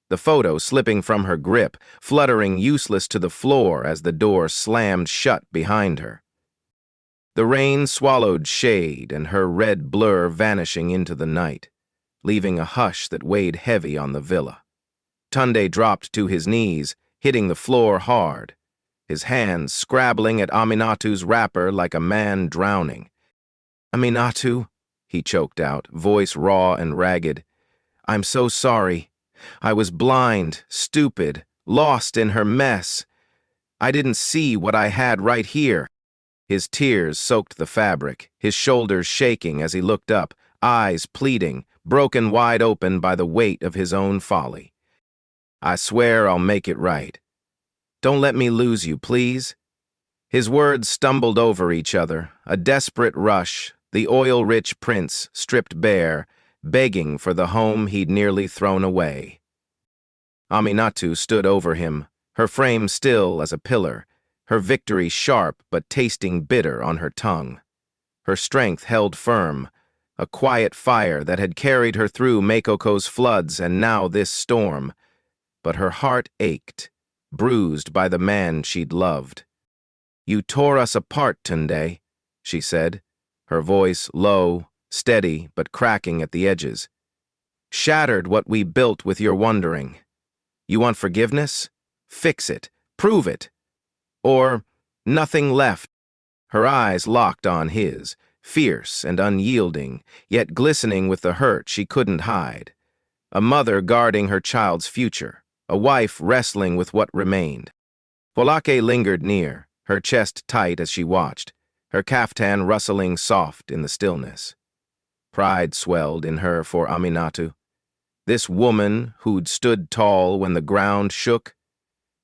the photo slipping from her grip, fluttering useless to the floor as the door slammed shut behind her. The rain swallowed Shade and her red blur vanishing into the night, leaving a hush that weighed heavy on the villa. Tunde dropped to his knees, hitting the floor hard, his hands scrabbling at Aminatu's wrapper like a man drowning. "Aminatu," he choked out, voice raw and ragged. "I'm so sorry. I was blind, stupid, lost in her mess. I didn't see what I had right here." His tears soaked the fabric, his shoulders shaking as he looked up, eyes pleading, broken wide open by the weight of his own folly. "I swear I'll make it right. Don't let me lose you, please." His words stumbled over each other, a desperate rush, the oil-rich prince stripped bare, begging for the home he'd nearly thrown away. Aminatu stood over him, her frame still as a pillar, her victory sharp but tasting bitter on her tongue. Her strength held firm, a quiet fire that had carried her through Makoko's floods and now this storm. But her heart ached, bruised by the man she'd loved. "You tore us apart, Tunde," she said, her voice low, steady, but cracking at the edges. "Shattered what we built with your wandering. You want forgiveness? Fix it. Prove it. Or nothing left." Her eyes locked on his, fierce and unyielding, yet glistening with the hurt she couldn't hide. A mother guarding her child's future, a wife wrestling with what remained. Folake lingered near, her chest tight as she watched, her kaftan rustling soft in the stillness. Pride swelled in her for Aminatu, this woman who'd stood tall when the ground shook,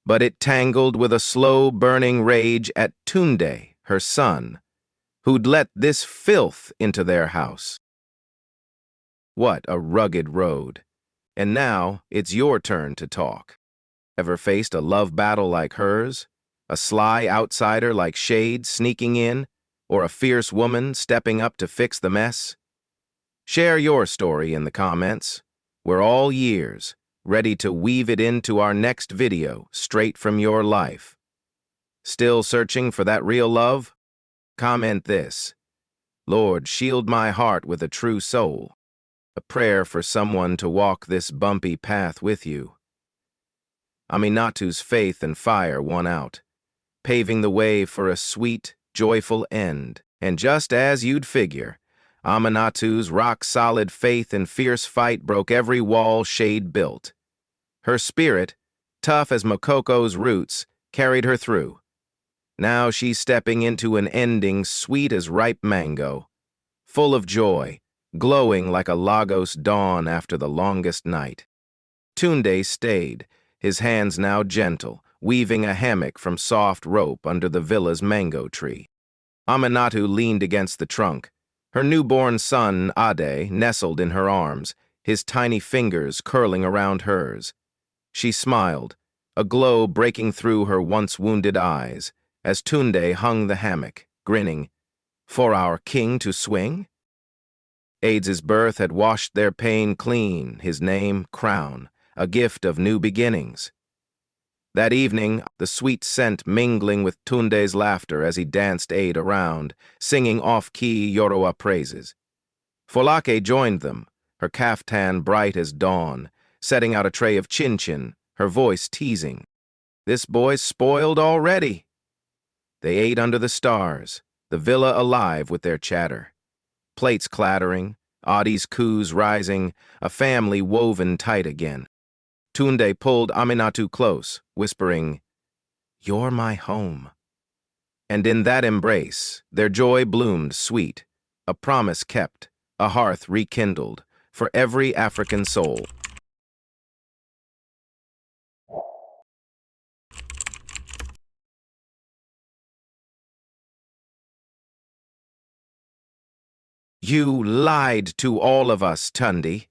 but it tangled with a slow-burning rage at Tunde, her son, who'd let this filth into their house. What a rugged road. And now it's your turn to talk. Ever faced a love battle like hers? A sly outsider like Shade sneaking in? Or a fierce woman stepping up to fix the mess? Share your story in the comments. We're all ears, ready to weave it into our next video straight from your life. Still searching for that real love? Comment this: "Lord, shield my heart with a true soul." A prayer for someone to walk this bumpy path with you. Aminatu's faith and fire won out, paving the way for a sweet, joyful end. And just as you'd figure, Aminatu's rock-solid faith and fierce fight broke every wall Shade built. Her spirit, tough as Mokoko's roots, carried her through. Now she's stepping into an ending sweet as ripe mango, full of joy, glowing like a Lagos dawn after the longest night. Tunde stayed, his hands now gentle, weaving a hammock from soft rope under the villa's mango tree. Aminatu leaned against the trunk, her newborn son, Ade, nestled in her arms, his tiny fingers curling around hers. She smiled, a glow breaking through her once-wounded eyes, as Tunde hung the hammock, grinning. "For our king to swing?" AIDS' birth had washed their pain clean, his name, crown, a gift of new beginnings. That evening, the sweet scent mingling with Tunde's laughter as he danced Aid around, singing off-key Yoruba praises. Folake joined them, her kaftan bright as dawn, setting out a tray of chin-chin, her voice teasing. "This boy's spoiled already." They ate under the stars, the villa alive with their chatter. Plates clattering, Adi's coos rising, a family woven tight again. Tunde pulled Aminatu close, whispering, "You're my home." And in that embrace, their joy bloomed sweet, a promise kept, a hearth rekindled, for every African soul. "You lied to all of us, Tunde."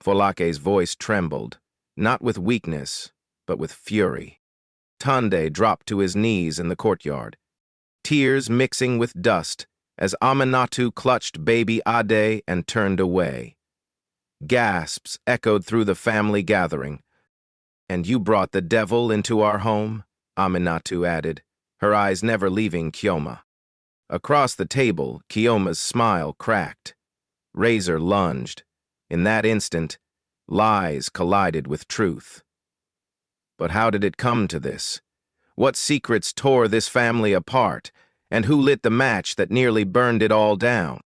Folake's voice trembled, not with weakness, but with fury. Tunde dropped to his knees in the courtyard, tears mixing with dust as Aminatu clutched baby Ade and turned away. Gasps echoed through the family gathering. "And you brought the devil into our home?" Aminatu added, her eyes never leaving Kioma. Across the table, Kioma's smile cracked. Razor lunged. In that instant, lies collided with truth. But how did it come to this? What secrets tore this family apart, and who lit the match that nearly burned it all down?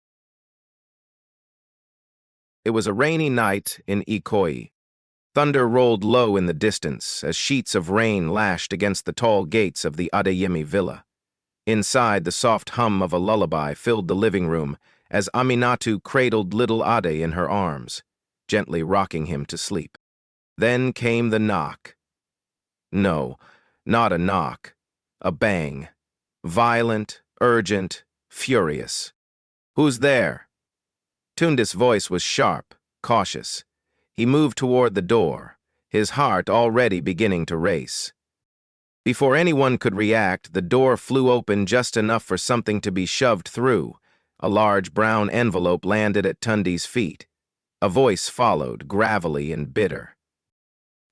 It was a rainy night in Ikoyi. Thunder rolled low in the distance as sheets of rain lashed against the tall gates of the Adeyemi villa. Inside, the soft hum of a lullaby filled the living room as Aminatu cradled little Ade in her arms, gently rocking him to sleep. Then came the knock. No, not a knock. A bang. Violent, urgent, furious. "Who's there?" Tunde's voice was sharp, cautious. He moved toward the door, his heart already beginning to race. Before anyone could react, the door flew open just enough for something to be shoved through. A large brown envelope landed at Tunde's feet. A voice followed, gravelly and bitter.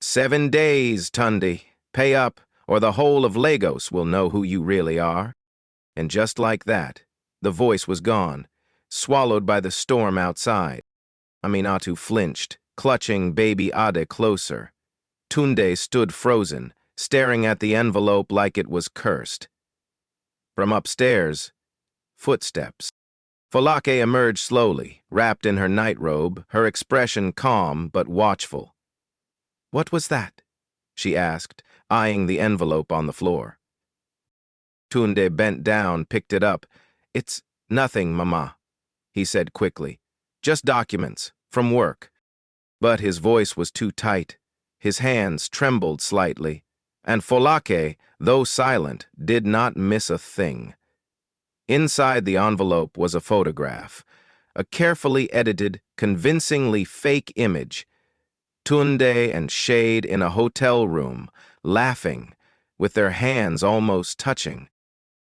7 days, Tunde. Pay up, or the whole of Lagos will know who you really are." And just like that, The voice was gone, swallowed by the storm outside. Aminatu flinched, clutching baby Ade closer. Tunde stood frozen, staring at the envelope like it was cursed. From upstairs, footsteps. Folake emerged slowly, wrapped in her nightrobe, her expression calm but watchful. "What was that?" she asked, eyeing the envelope on the floor. Tunde bent down, picked it up. "It's nothing, Mama," he said quickly. "Just documents, from work." But his voice was too tight. His hands trembled slightly, and Folake, though silent, did not miss a thing. Inside the envelope was a photograph, a carefully edited, convincingly fake image. Tunde and Shade in a hotel room, laughing, with their hands almost touching,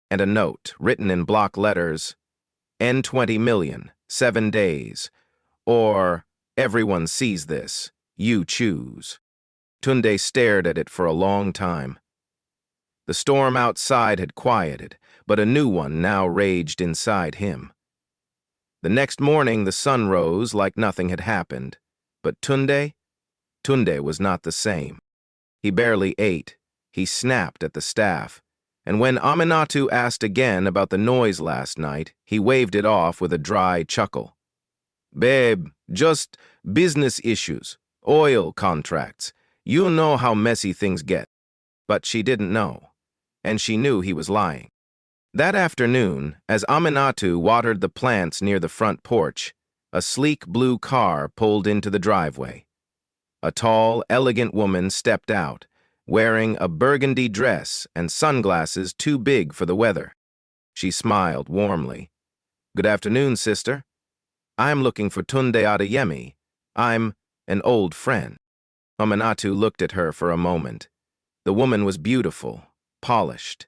and a note written in block letters, N20 million, 7 days, or everyone sees this, you choose. Tunde stared at it for a long time. The storm outside had quieted, but a new one now raged inside him. The next morning the sun rose like nothing had happened, but Tunde was not the same. He barely ate, he snapped at the staff, and when Aminatu asked again about the noise last night, he waved it off with a dry chuckle. "Babe, just business issues, oil contracts. You know how messy things get." But she didn't know, and she knew he was lying. That afternoon, as Aminatu watered the plants near the front porch, a sleek blue car pulled into the driveway. A tall, elegant woman stepped out, wearing a burgundy dress and sunglasses too big for the weather. She smiled warmly. "Good afternoon, sister. I'm looking for Tunde Adeyemi. I'm an old friend." Aminatu looked at her for a moment. The woman was beautiful, polished,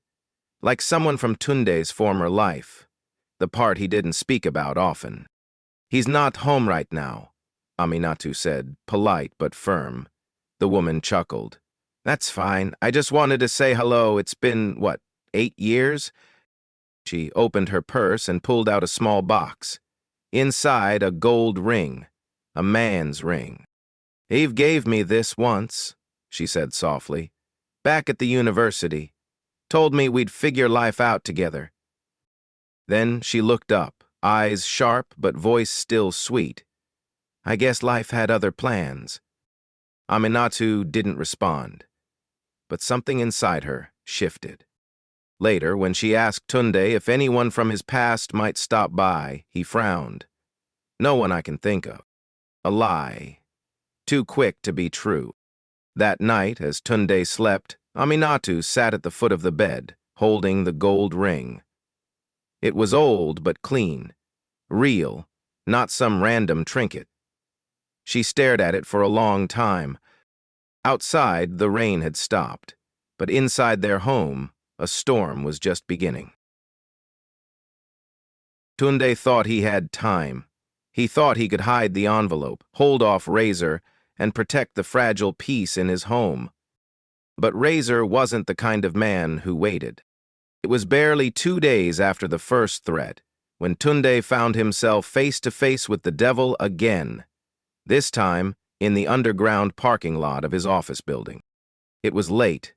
like someone from Tunde's former life, the part he didn't speak about often. "He's not home right now," Aminatu said, polite but firm. The woman chuckled. "That's fine. I just wanted to say hello. It's been, 8 years?" She opened her purse and pulled out a small box. Inside, a gold ring, a man's ring. "Eve gave me this once," she said softly, "back at the university. Told me we'd figure life out together." Then she looked up, eyes sharp but voice still sweet. "I guess life had other plans." Aminatu didn't respond, but something inside her shifted. Later, when she asked Tunde if anyone from his past might stop by, he frowned. "No one I can think of. A lie. Too quick to be true." That night, as Tunde slept, Aminatu sat at the foot of the bed, holding the gold ring. It was old but clean, real, not some random trinket. She stared at it for a long time. Outside, the rain had stopped, but inside their home, a storm was just beginning. Tunde thought he had time. He thought he could hide the envelope, hold off Razor, and protect the fragile peace in his home. But Razor wasn't the kind of man who waited. It was barely 2 days after the first threat when Tunde found himself face to face with the devil again, this time in the underground parking lot of his office building. It was late.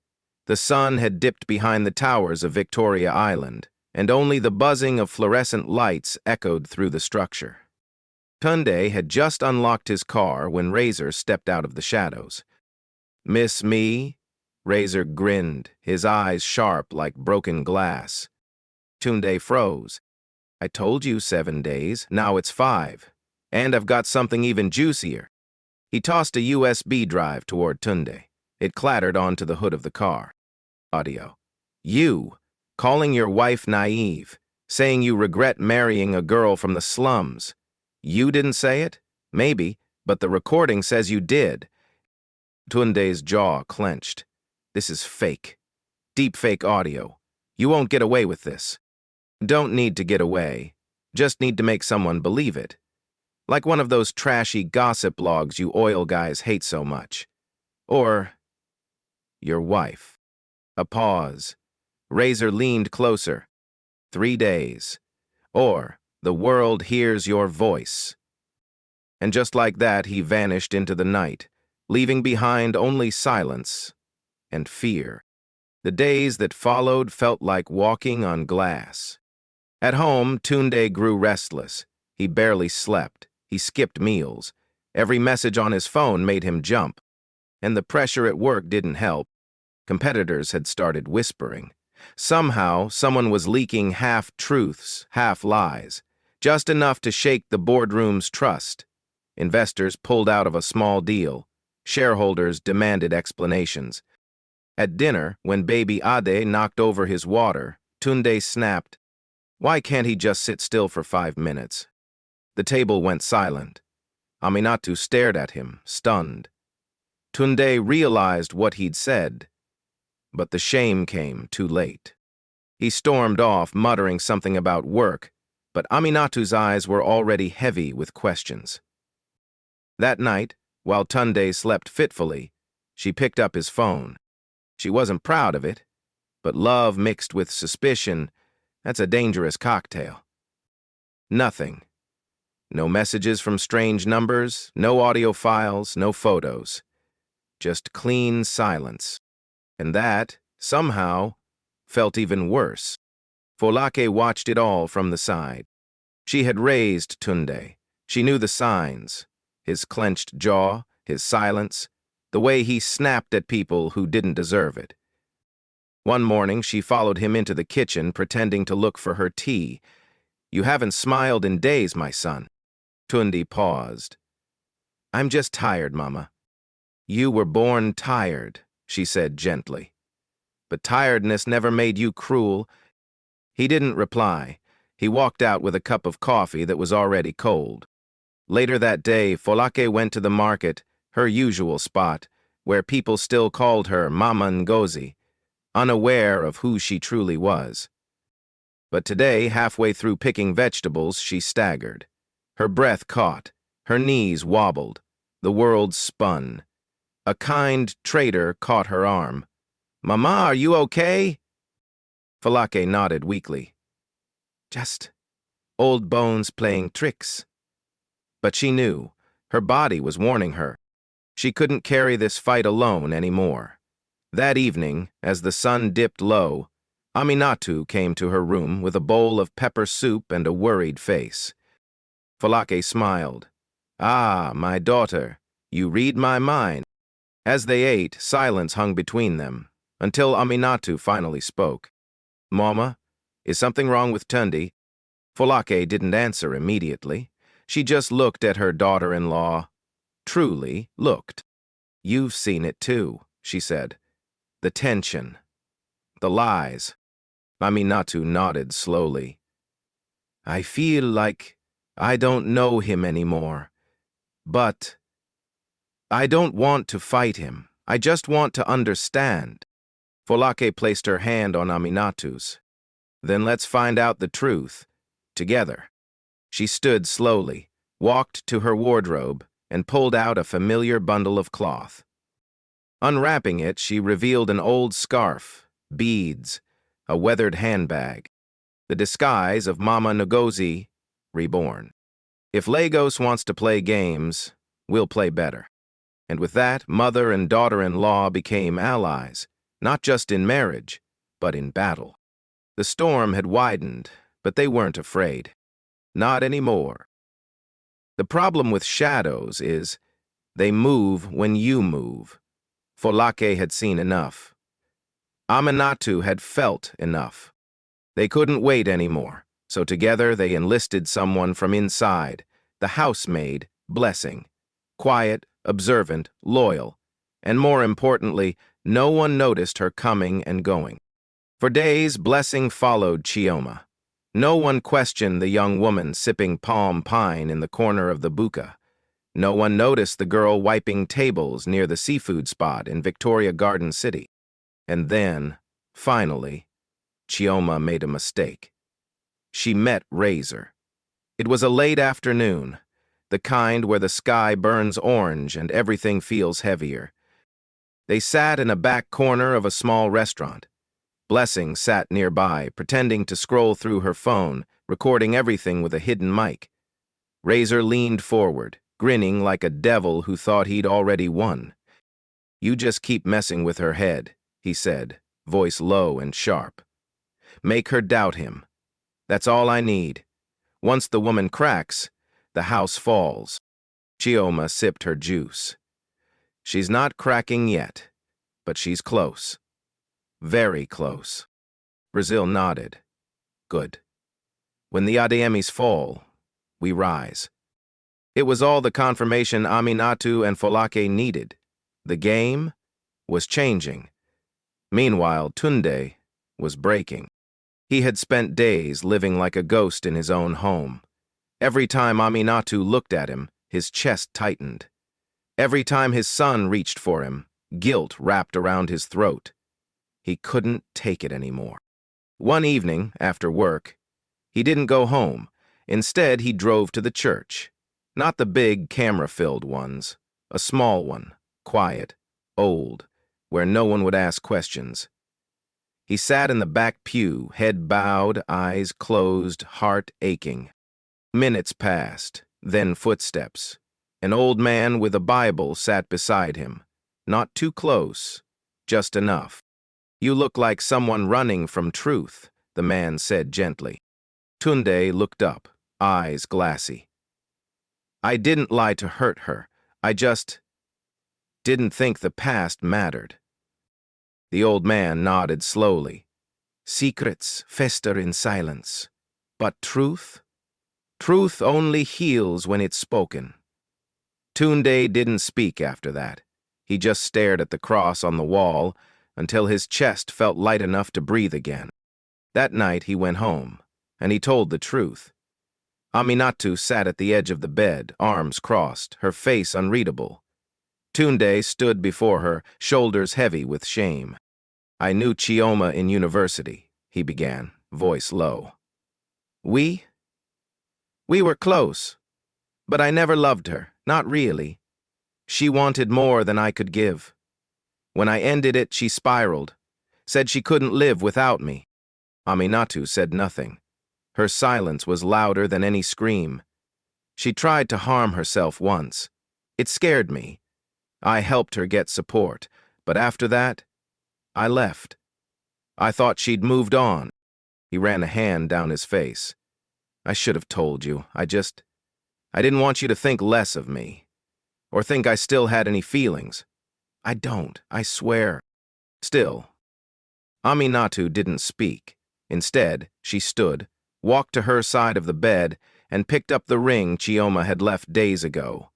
The sun had dipped behind the towers of Victoria Island, and only the buzzing of fluorescent lights echoed through the structure. Tunde had just unlocked his car when Razor stepped out of the shadows. "Miss me?" Razor grinned, his eyes sharp like broken glass. Tunde froze. "I told you 7 days, now it's 5. And I've got something even juicier." He tossed a USB drive toward Tunde. It clattered onto the hood of the car. Audio. "You, calling your wife naive, saying you regret marrying a girl from the slums. You didn't say it? Maybe, but the recording says you did." Tunde's jaw clenched. "This is fake. Deep-fake audio. You won't get away with this." "Don't need to get away. Just need to make someone believe it. Like one of those trashy gossip blogs you oil guys hate so much. Or your wife." A pause. Razor leaned closer. 3 days. or the world hears your voice. And just like that, he vanished into the night, leaving behind only silence and fear. The days that followed felt like walking on glass. At home, Tunde grew restless. He barely slept. He skipped meals. Every message on his phone made him jump. And the pressure at work didn't help. Competitors had started whispering. Somehow, someone was leaking half-truths, half-lies, just enough to shake the boardroom's trust. Investors pulled out of a small deal. Shareholders demanded explanations. At dinner, when baby Ade knocked over his water, Tunde snapped, "Why can't he just sit still for 5 minutes?" The table went silent. Aminatu stared at him, stunned. Tunde realized what he'd said, but the shame came too late. He stormed off, muttering something about work, but Aminatu's eyes were already heavy with questions. That night, while Tunde slept fitfully, she picked up his phone. She wasn't proud of it, but love mixed with suspicion, that's a dangerous cocktail. Nothing. No messages from strange numbers, no audio files, no photos. Just clean silence. And that, somehow, felt even worse. Folake watched it all from the side. She had raised Tunde. She knew the signs. His clenched jaw, his silence, the way he snapped at people who didn't deserve it. One morning, she followed him into the kitchen, pretending to look for her tea. "You haven't smiled in days, my son." Tunde paused. "I'm just tired, Mama." "You were born tired," she said gently. "But tiredness never made you cruel." He didn't reply. He walked out with a cup of coffee that was already cold. Later that day, Folake went to the market, her usual spot, where people still called her Mama Ngozi, unaware of who she truly was. But today, halfway through picking vegetables, she staggered. Her breath caught, her knees wobbled, the world spun. A kind trader caught her arm. "Mama, are you okay?" Folake nodded weakly. "Just old bones playing tricks." But she knew. Her body was warning her. She couldn't carry this fight alone anymore. That evening, as the sun dipped low, Aminatu came to her room with a bowl of pepper soup and a worried face. Folake smiled. "Ah, my daughter, you read my mind." As they ate, silence hung between them, until Aminatu finally spoke. "Mama, is something wrong with Tunde?" Folake didn't answer immediately. She just looked at her daughter-in-law. Truly looked. "You've seen it too," she said. "The tension. The lies." Aminatu nodded slowly. "I feel like I don't know him anymore. But I don't want to fight him. I just want to understand." Folake placed her hand on Aminatu's. "Then let's find out the truth. Together." She stood slowly, walked to her wardrobe, and pulled out a familiar bundle of cloth. Unwrapping it, she revealed an old scarf, beads, a weathered handbag, the disguise of Mama Ngozi, reborn. If Lagos wants to play games, we'll play better. And with that, mother and daughter-in-law became allies, not just in marriage, but in battle. The storm had widened, but they weren't afraid. Not anymore. The problem with shadows is they move when you move. Folake had seen enough. Aminatu had felt enough. They couldn't wait anymore, so together they enlisted someone from inside, the housemaid, Blessing. Quiet, observant, loyal, and more importantly, no one noticed her coming and going. For days, Blessing followed Chioma. No one questioned the young woman sipping palm pine in the corner of the buka. No one noticed the girl wiping tables near the seafood spot in Victoria Garden City. And then, finally, Chioma made a mistake. She met Razor. It was a late afternoon, the kind where the sky burns orange and everything feels heavier. They sat in a back corner of a small restaurant. Blessing sat nearby, pretending to scroll through her phone, recording everything with a hidden mic. Razor leaned forward, grinning like a devil who thought he'd already won. "You just keep messing with her head," he said, voice low and sharp. "Make her doubt him. That's all I need. Once the woman cracks, the house falls." Chioma sipped her juice. "She's not cracking yet, but she's close. Very close." Brazil nodded. "Good. When the Adeyemis fall, we rise." It was all the confirmation Aminatu and Folake needed. The game was changing. Meanwhile, Tunde was breaking. He had spent days living like a ghost in his own home. Every time Aminatu looked at him, his chest tightened. Every time his son reached for him, guilt wrapped around his throat. He couldn't take it anymore. One evening, after work, he didn't go home. Instead, he drove to the church. Not the big, camera-filled ones. A small one, quiet, old, where no one would ask questions. He sat in the back pew, head bowed, eyes closed, heart aching. Minutes passed, then footsteps. An old man with a Bible sat beside him. Not too close, just enough. "You look like someone running from truth," the man said gently. Tunde looked up, eyes glassy. "I didn't lie to hurt her. I just didn't think the past mattered." The old man nodded slowly. "Secrets fester in silence. But truth? Truth only heals when it's spoken." Tunde didn't speak after that. He just stared at the cross on the wall until his chest felt light enough to breathe again. That night he went home, and he told the truth. Aminatu sat at the edge of the bed, arms crossed, her face unreadable. Tunde stood before her, shoulders heavy with shame. "I knew Chioma in university," he began, voice low. We were close, but I never loved her, not really. She wanted more than I could give. When I ended it, she spiraled, said she couldn't live without me." Aminatu said nothing. Her silence was louder than any scream. "She tried to harm herself once. It scared me. I helped her get support, but after that, I left. I thought she'd moved on." He ran a hand down his face. "I should have told you. I didn't want you to think less of me, or think I still had any feelings. I don't, I swear." Still, Aminatu didn't speak. Instead, she stood, walked to her side of the bed, and picked up the ring Chioma had left days ago.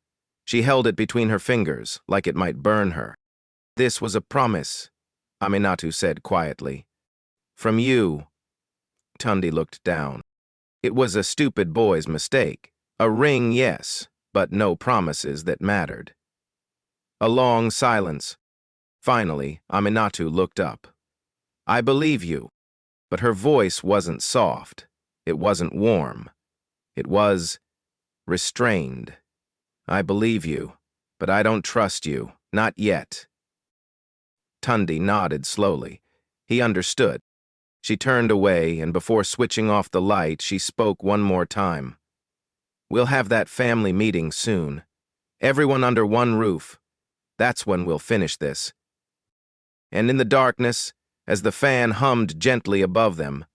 She held it between her fingers, like it might burn her. "This was a promise," Aminatu said quietly. "From you." Tunde looked down. It was a stupid boy's mistake. A ring, yes, but no promises that mattered. A long silence. Finally, Aminatu looked up. "I believe you." But her voice wasn't soft. It wasn't warm. It was restrained. "I believe you, but I don't trust you. Not yet." Tunde nodded slowly. He understood. She turned away, and before switching off the light, she spoke one more time. "We'll have that family meeting soon. Everyone under one roof. That's when we'll finish this." And in the darkness, as the fan hummed gently above them,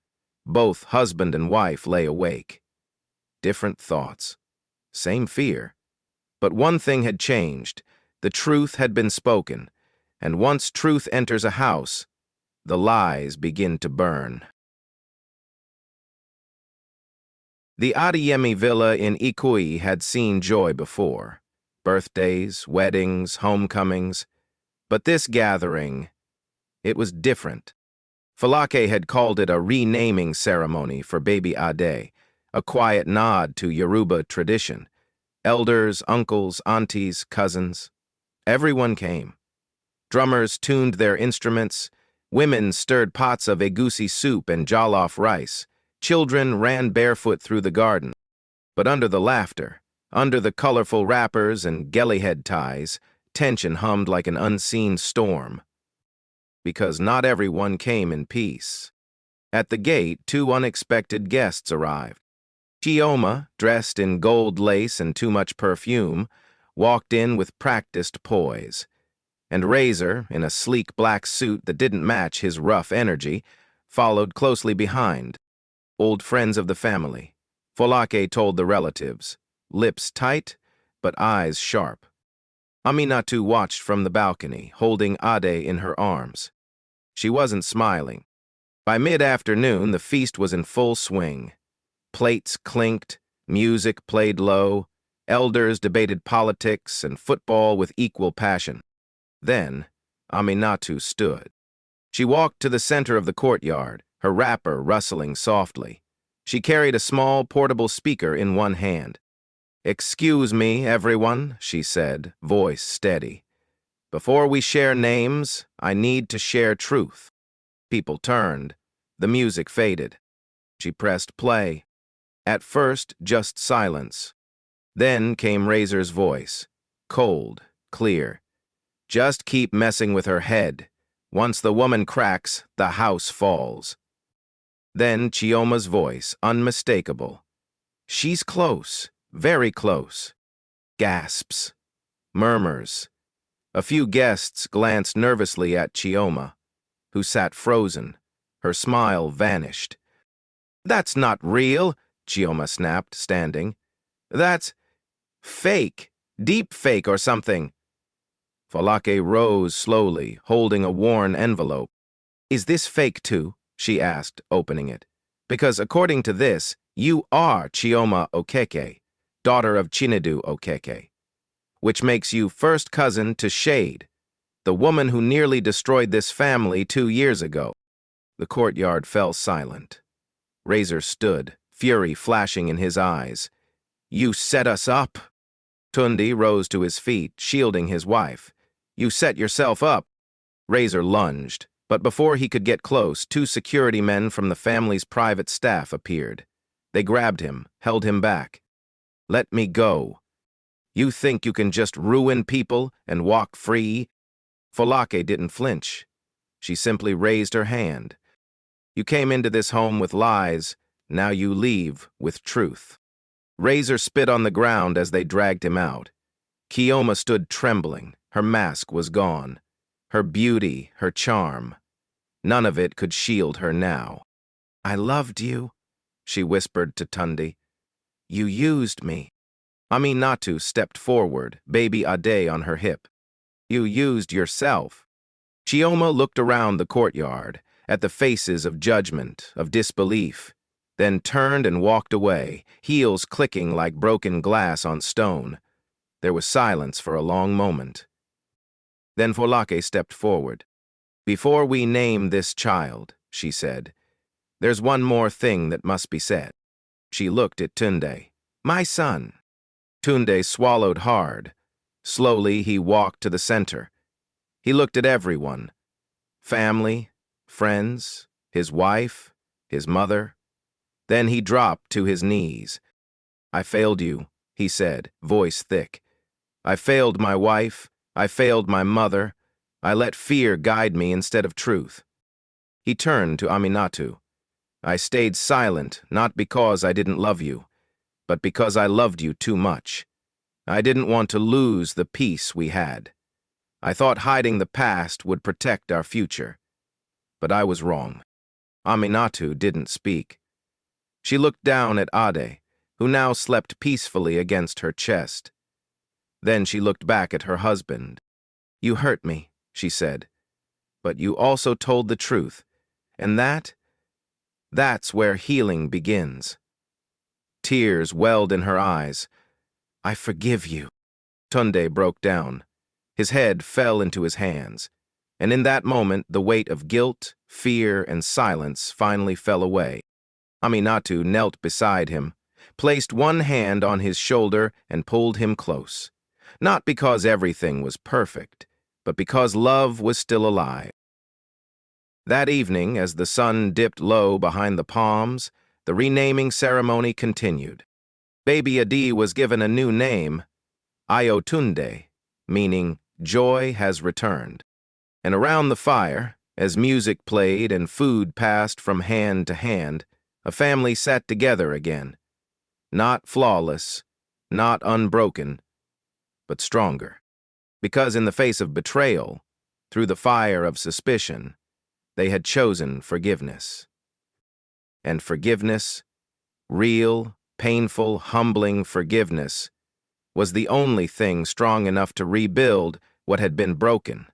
both husband and wife lay awake. Different thoughts. Same fear. But one thing had changed. The truth had been spoken. And once truth enters a house, the lies begin to burn. The Adeyemi villa in Ikoyi had seen joy before. Birthdays, weddings, homecomings. But this gathering, it was different. Folake had called it a renaming ceremony for baby Ade, a quiet nod to Yoruba tradition. Elders, uncles, aunties, cousins. Everyone came. Drummers tuned their instruments. Women stirred pots of egusi soup and jollof rice. Children ran barefoot through the garden. But under the laughter, under the colorful wrappers and gelly-head ties, tension hummed like an unseen storm. Because not everyone came in peace. At the gate, 2 unexpected guests arrived. Chioma, dressed in gold lace and too much perfume, walked in with practiced poise, and Razor, in a sleek black suit that didn't match his rough energy, followed closely behind. Old friends of the family, Folake told the relatives, lips tight, but eyes sharp. Aminatu watched from the balcony, holding Ade in her arms. She wasn't smiling. By mid-afternoon, the feast was in full swing. Plates clinked, music played low, elders debated politics and football with equal passion. Then, Aminatu stood. She walked to the center of the courtyard, her wrapper rustling softly. She carried a small portable speaker in one hand. "Excuse me, everyone," she said, voice steady. "Before we share names, I need to share truth." People turned. The music faded. She pressed play. At first, just silence. Then came Razor's voice, cold, clear. "Just keep messing with her head. Once the woman cracks, the house falls." Then Chioma's voice, unmistakable. "She's close, very close." Gasps. Murmurs. A few guests glanced nervously at Chioma, who sat frozen. Her smile vanished. "That's not real," Chioma snapped, standing. "That's fake, deep fake or something." Folake rose slowly, holding a worn envelope. "Is this fake too?" she asked, opening it. "Because according to this, you are Chioma Okeke, daughter of Chinedu Okeke, which makes you first cousin to Shade, the woman who nearly destroyed this family 2 years ago." The courtyard fell silent. Razor stood, fury flashing in his eyes. "You set us up." Tundi rose to his feet, shielding his wife. "You set yourself up." Razor lunged, but before he could get close, 2 security men from the family's private staff appeared. They grabbed him, held him back. "Let me go. You think you can just ruin people and walk free?" Folake didn't flinch. She simply raised her hand. "You came into this home with lies, now you leave with truth." Razor spit on the ground as they dragged him out. Chioma stood trembling. Her mask was gone. Her beauty, her charm. None of it could shield her now. "I loved you," she whispered to Tundi. "You used me." Aminatu stepped forward, baby Ade on her hip. "You used yourself." Chioma looked around the courtyard, at the faces of judgment, of disbelief, then turned and walked away, heels clicking like broken glass on stone. There was silence for a long moment. Then Folake stepped forward. "Before we name this child," she said, "there's one more thing that must be said." She looked at Tunde. "My son." Tunde swallowed hard. Slowly, he walked to the center. He looked at everyone. Family, friends, his wife, his mother. Then he dropped to his knees. "I failed you," he said, voice thick. "I failed my wife. I failed my mother. I let fear guide me instead of truth." He turned to Aminatu. "I stayed silent, not because I didn't love you, but because I loved you too much. I didn't want to lose the peace we had. I thought hiding the past would protect our future. But I was wrong." Aminatu didn't speak. She looked down at Ade, who now slept peacefully against her chest. Then she looked back at her husband. "You hurt me," she said, "but you also told the truth, and that's where healing begins." Tears welled in her eyes. "I forgive you." Tunde broke down. His head fell into his hands, and in that moment the weight of guilt, fear, and silence finally fell away. Aminatu knelt beside him, placed one hand on his shoulder, and pulled him close. Not because everything was perfect, but because love was still alive. That evening, as the sun dipped low behind the palms, the renaming ceremony continued. Baby Adi was given a new name, Ayotunde, meaning joy has returned. And around the fire, as music played and food passed from hand to hand, a family sat together again. Not flawless, not unbroken, but stronger. Because in the face of betrayal, through the fire of suspicion, they had chosen forgiveness. And forgiveness, real, painful, humbling forgiveness, was the only thing strong enough to rebuild what had been broken.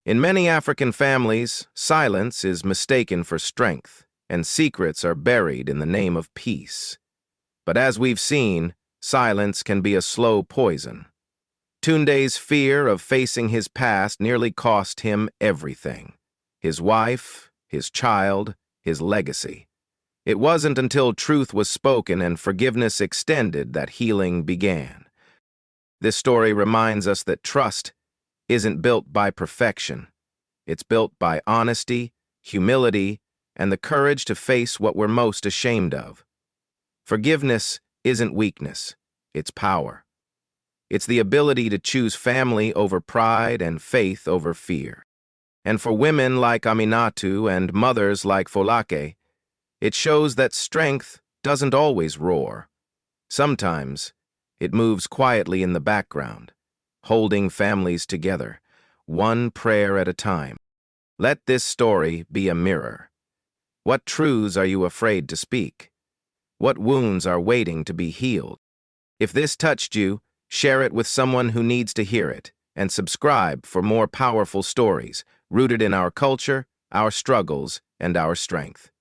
In many African families, silence is mistaken for strength, and secrets are buried in the name of peace. But as we've seen, silence can be a slow poison. Tunde's fear of facing his past nearly cost him everything: his wife, his child, his legacy. It wasn't until truth was spoken and forgiveness extended that healing began. This story reminds us that trust isn't built by perfection. It's built by honesty, humility, and the courage to face what we're most ashamed of. Forgiveness isn't weakness, it's power. It's the ability to choose family over pride and faith over fear. And for women like Aminatu and mothers like Folake, it shows that strength doesn't always roar. Sometimes it moves quietly in the background, holding families together, one prayer at a time. Let this story be a mirror. What truths are you afraid to speak? What wounds are waiting to be healed? If this touched you, share it with someone who needs to hear it, and subscribe for more powerful stories rooted in our culture, our struggles, and our strength.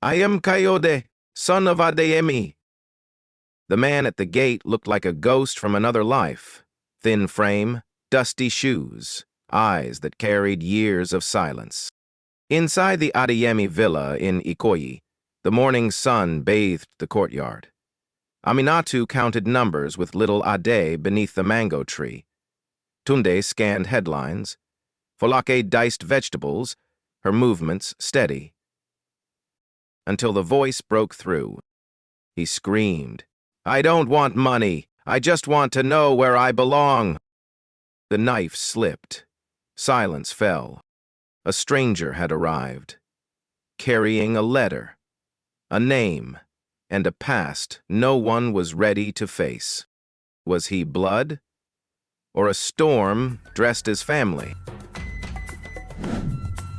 I am Kayode, son of Adeyemi. The man at the gate looked like a ghost from another life. Thin frame, dusty shoes, eyes that carried years of silence. Inside the Adeyemi villa in Ikoyi, the morning sun bathed the courtyard. Aminatu counted numbers with little Ade beneath the mango tree. Tunde scanned headlines. Folake diced vegetables, her movements steady. Until the voice broke through. He screamed, "I don't want money. I just want to know where I belong." The knife slipped. Silence fell. A stranger had arrived, carrying a letter, a name, and a past no one was ready to face. Was he blood, or a storm dressed as family?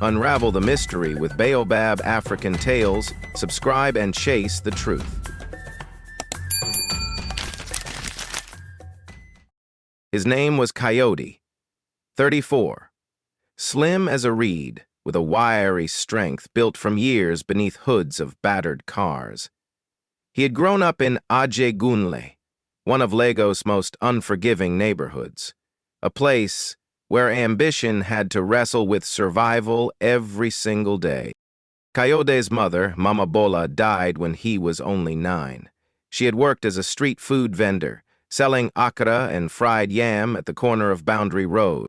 Unravel the mystery with Baobab African Tales. Subscribe and chase the truth. His name was Coyote, 34, slim as a reed, with a wiry strength built from years beneath hoods of battered cars. He had grown up in Ajegunle, one of Lagos' most unforgiving neighborhoods, a place where ambition had to wrestle with survival every single day. Coyote's mother, Mama Bola, died when he was only 9. She had worked as a street food vendor, selling akara and fried yam at the corner of Boundary Road.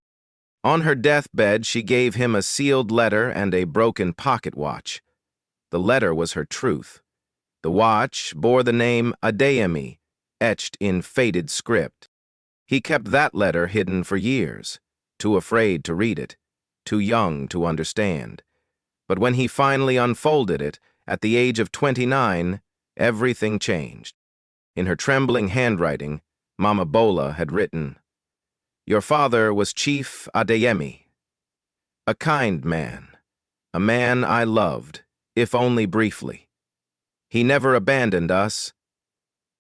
On her deathbed, she gave him a sealed letter and a broken pocket watch. The letter was her truth. The watch bore the name Adeyemi, etched in faded script. He kept that letter hidden for years, too afraid to read it, too young to understand. But when he finally unfolded it, at the age of 29, everything changed. In her trembling handwriting, Mama Bola had written, "Your father was Chief Adeyemi, a kind man, a man I loved, if only briefly. He never abandoned us.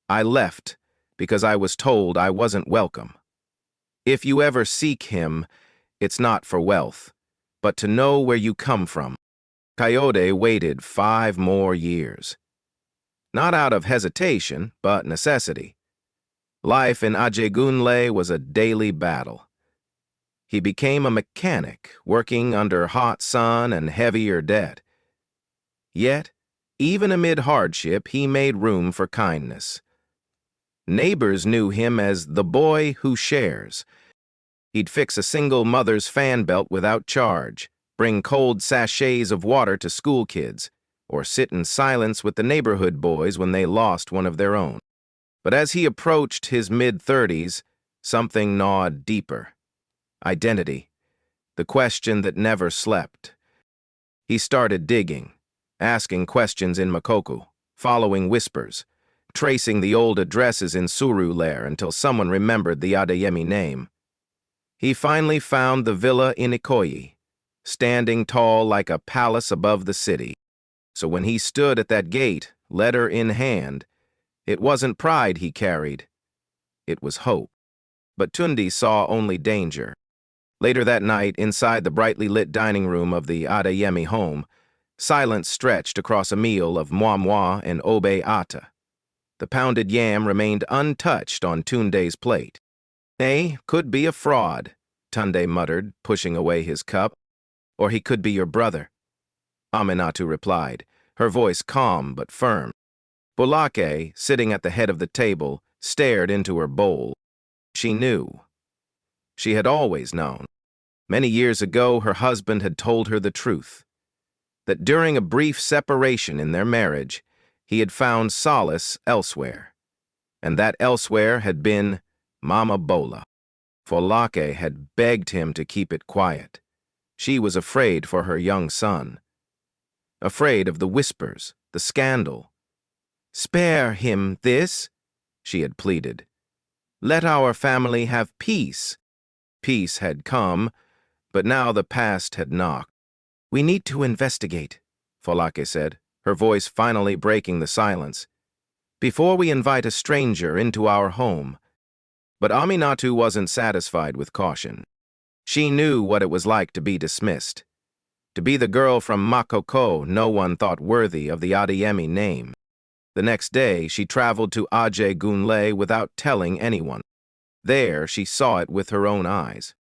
I left because I was told I wasn't welcome. If you ever seek him, it's not for wealth, but to know where you come from." Coyote waited 5 more years. Not out of hesitation, but necessity. Life in Ajegunle was a daily battle. He became a mechanic, working under hot sun and heavier debt. Yet, even amid hardship, he made room for kindness. Neighbors knew him as the boy who shares. He'd fix a single mother's fan belt without charge, bring cold sachets of water to school kids, or sit in silence with the neighborhood boys when they lost one of their own. But as he approached his mid-30s, something gnawed deeper. Identity, the question that never slept. He started digging, asking questions in Makoko, following whispers, tracing the old addresses in Surulere until someone remembered the Adeyemi name. He finally found the villa in Ikoyi, standing tall like a palace above the city. So when he stood at that gate, letter in hand, it wasn't pride he carried, it was hope. But Tundi saw only danger. Later that night, inside the brightly lit dining room of the Adeyemi home, silence stretched across a meal of moi and obe ata. The pounded yam remained untouched on Tunde's plate. Could be a fraud, Tunde muttered, pushing away his cup. Or he could be your brother. Aminatu replied, her voice calm but firm. Bulake, sitting at the head of the table, stared into her bowl. She knew. She had always known. Many years ago, her husband had told her the truth. That during a brief separation in their marriage, he had found solace elsewhere. And that elsewhere had been Mama Bola. Folake had begged him to keep it quiet. She was afraid for her young son. Afraid of the whispers, the scandal. "Spare him this," she had pleaded. "Let our family have peace." Peace had come, but now the past had knocked. "We need to investigate," Folake said, her voice finally breaking the silence, "before we invite a stranger into our home." But Aminatu wasn't satisfied with caution. She knew what it was like to be dismissed. To be the girl from Makoko no one thought worthy of the Adeyemi name. The next day, she traveled to Aje Gunle without telling anyone. There, she saw it with her own eyes.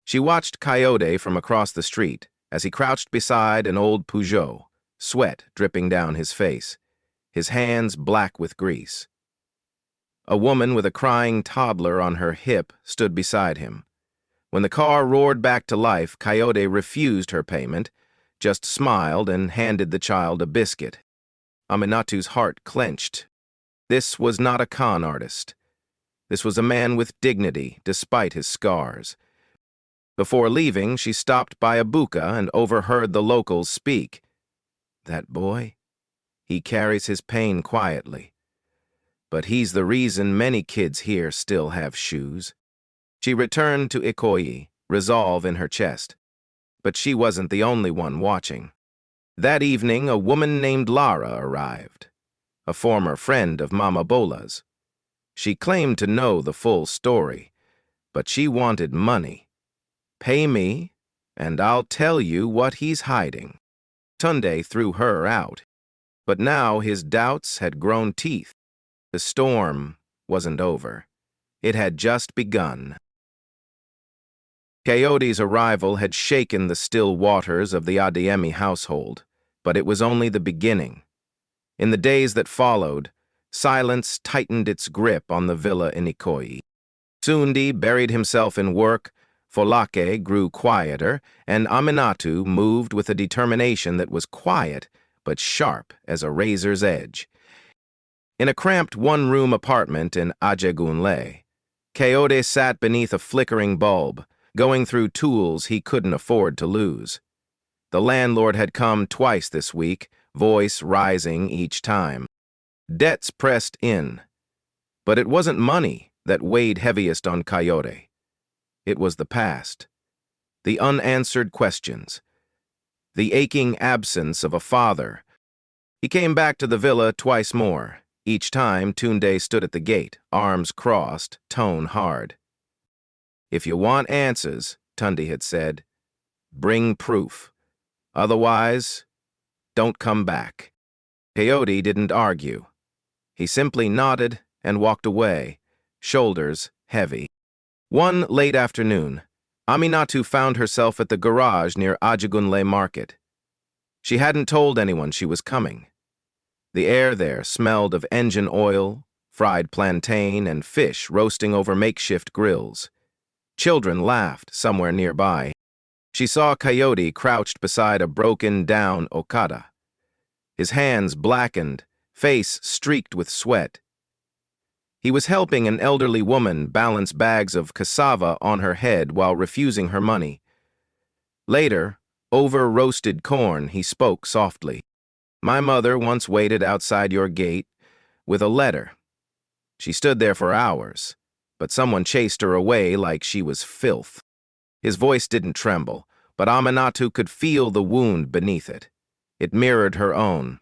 She watched Coyote from across the street as he crouched beside an old Peugeot, sweat dripping down his face, his hands black with grease. A woman with a crying toddler on her hip stood beside him. When the car roared back to life, Coyote refused her payment, just smiled and handed the child a biscuit. Aminatu's heart clenched. This was not a con artist. This was a man with dignity, despite his scars. Before leaving, she stopped by a buka and overheard the locals speak. "That boy? He carries his pain quietly. But he's the reason many kids here still have shoes." She returned to Ikoyi, resolve in her chest. But she wasn't the only one watching. That evening, a woman named Lara arrived, a former friend of Mama Bola's. She claimed to know the full story, but she wanted money. "Pay me, and I'll tell you what he's hiding." Tunde threw her out, but now his doubts had grown teeth. The storm wasn't over. It had just begun. Coyote's arrival had shaken the still waters of the Adeyemi household, but it was only the beginning. In the days that followed, silence tightened its grip on the villa in Ikoyi. Sundi buried himself in work, Folake grew quieter, and Aminatu moved with a determination that was quiet but sharp as a razor's edge. In a cramped one-room apartment in Ajegunle, Coyote sat beneath a flickering bulb, going through tools he couldn't afford to lose. The landlord had come twice this week, voice rising each time. Debts pressed in. But it wasn't money that weighed heaviest on Coyote. It was the past. The unanswered questions. The aching absence of a father. He came back to the villa twice more. Each time, Tunde stood at the gate, arms crossed, tone hard. "If you want answers," Tunde had said, "bring proof. Otherwise, don't come back." Coyote didn't argue. He simply nodded and walked away, shoulders heavy. One late afternoon, Aminatu found herself at the garage near Ajegunle Market. She hadn't told anyone she was coming. The air there smelled of engine oil, fried plantain, and fish roasting over makeshift grills. Children laughed somewhere nearby. She saw Coyote crouched beside a broken-down Okada. his hands blackened, face streaked with sweat. He was helping an elderly woman balance bags of cassava on her head while refusing her money. Later, over roasted corn, he spoke softly. "My mother once waited outside your gate with a letter. She stood there for hours, but someone chased her away like she was filth." His voice didn't tremble, but Aminatu could feel the wound beneath it. It mirrored her own.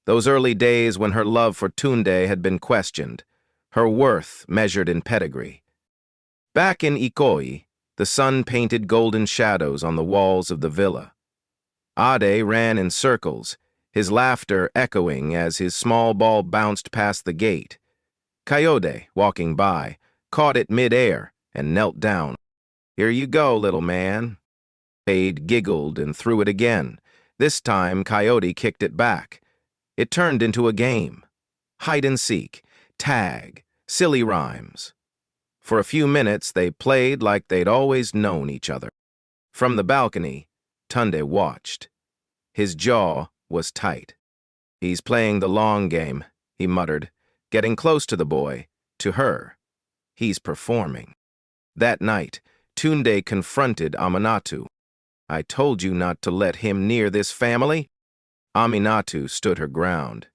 Those early days when her love for Tunde had been questioned, her worth measured in pedigree. Back in Ikoyi, the sun painted golden shadows on the walls of the villa. Ade ran in circles, his laughter echoing as his small ball bounced past the gate. Coyote, walking by, caught it mid-air and knelt down. "Here you go, little man." Ade giggled and threw it again. This time, Coyote kicked it back. It turned into a game. Hide and seek, tag, silly rhymes. For a few minutes, they played like they'd always known each other. From the balcony, Tunde watched. His jaw was tight. "He's playing the long game," he muttered, getting close to the boy, to her. "He's performing." That night, Tunde confronted Aminatu. "I told you not to let him near this family." Aminatu stood her ground.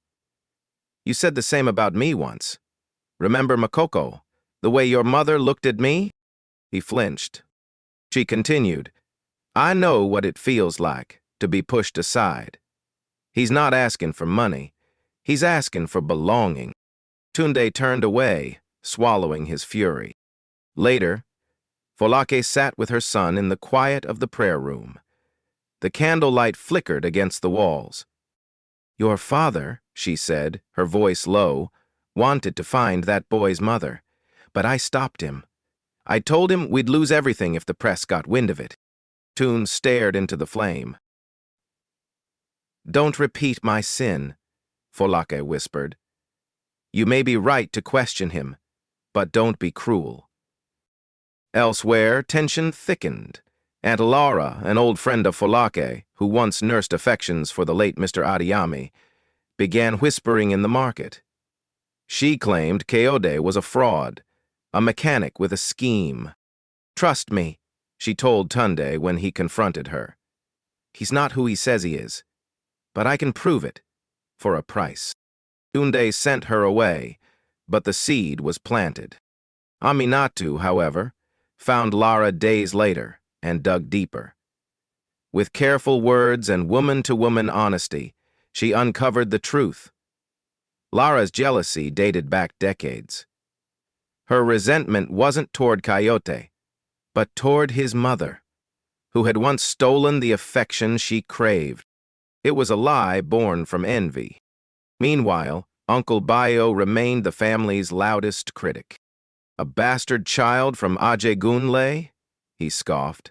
"You said the same about me once. Remember Makoko, the way your mother looked at me?" He flinched. She continued, "I know what it feels like to be pushed aside. He's not asking for money. He's asking for belonging." Tunde turned away, swallowing his fury. Later, Folake sat with her son in the quiet of the prayer room. The candlelight flickered against the walls. "Your father," she said, her voice low, "wanted to find that boy's mother, but I stopped him. I told him we'd lose everything if the press got wind of it." Toon stared into the flame. "Don't repeat my sin," Folake whispered. "You may be right to question him, but don't be cruel." Elsewhere, tension thickened. Aunt Laura, an old friend of Folake, who once nursed affections for the late Mr. Adiyami, began whispering in the market. She claimed Kayode was a fraud, a mechanic with a scheme. "Trust me," she told Tunde when he confronted her. "He's not who he says he is, but I can prove it, for a price." Tunde sent her away, but the seed was planted. Aminatu, however, found Lara days later and dug deeper. With careful words and woman-to-woman honesty, she uncovered the truth. Lara's jealousy dated back decades. Her resentment wasn't toward Coyote, but toward his mother, who had once stolen the affection she craved. It was a lie born from envy. Meanwhile, Uncle Bayo remained the family's loudest critic. "A bastard child from Ajegunle?" he scoffed.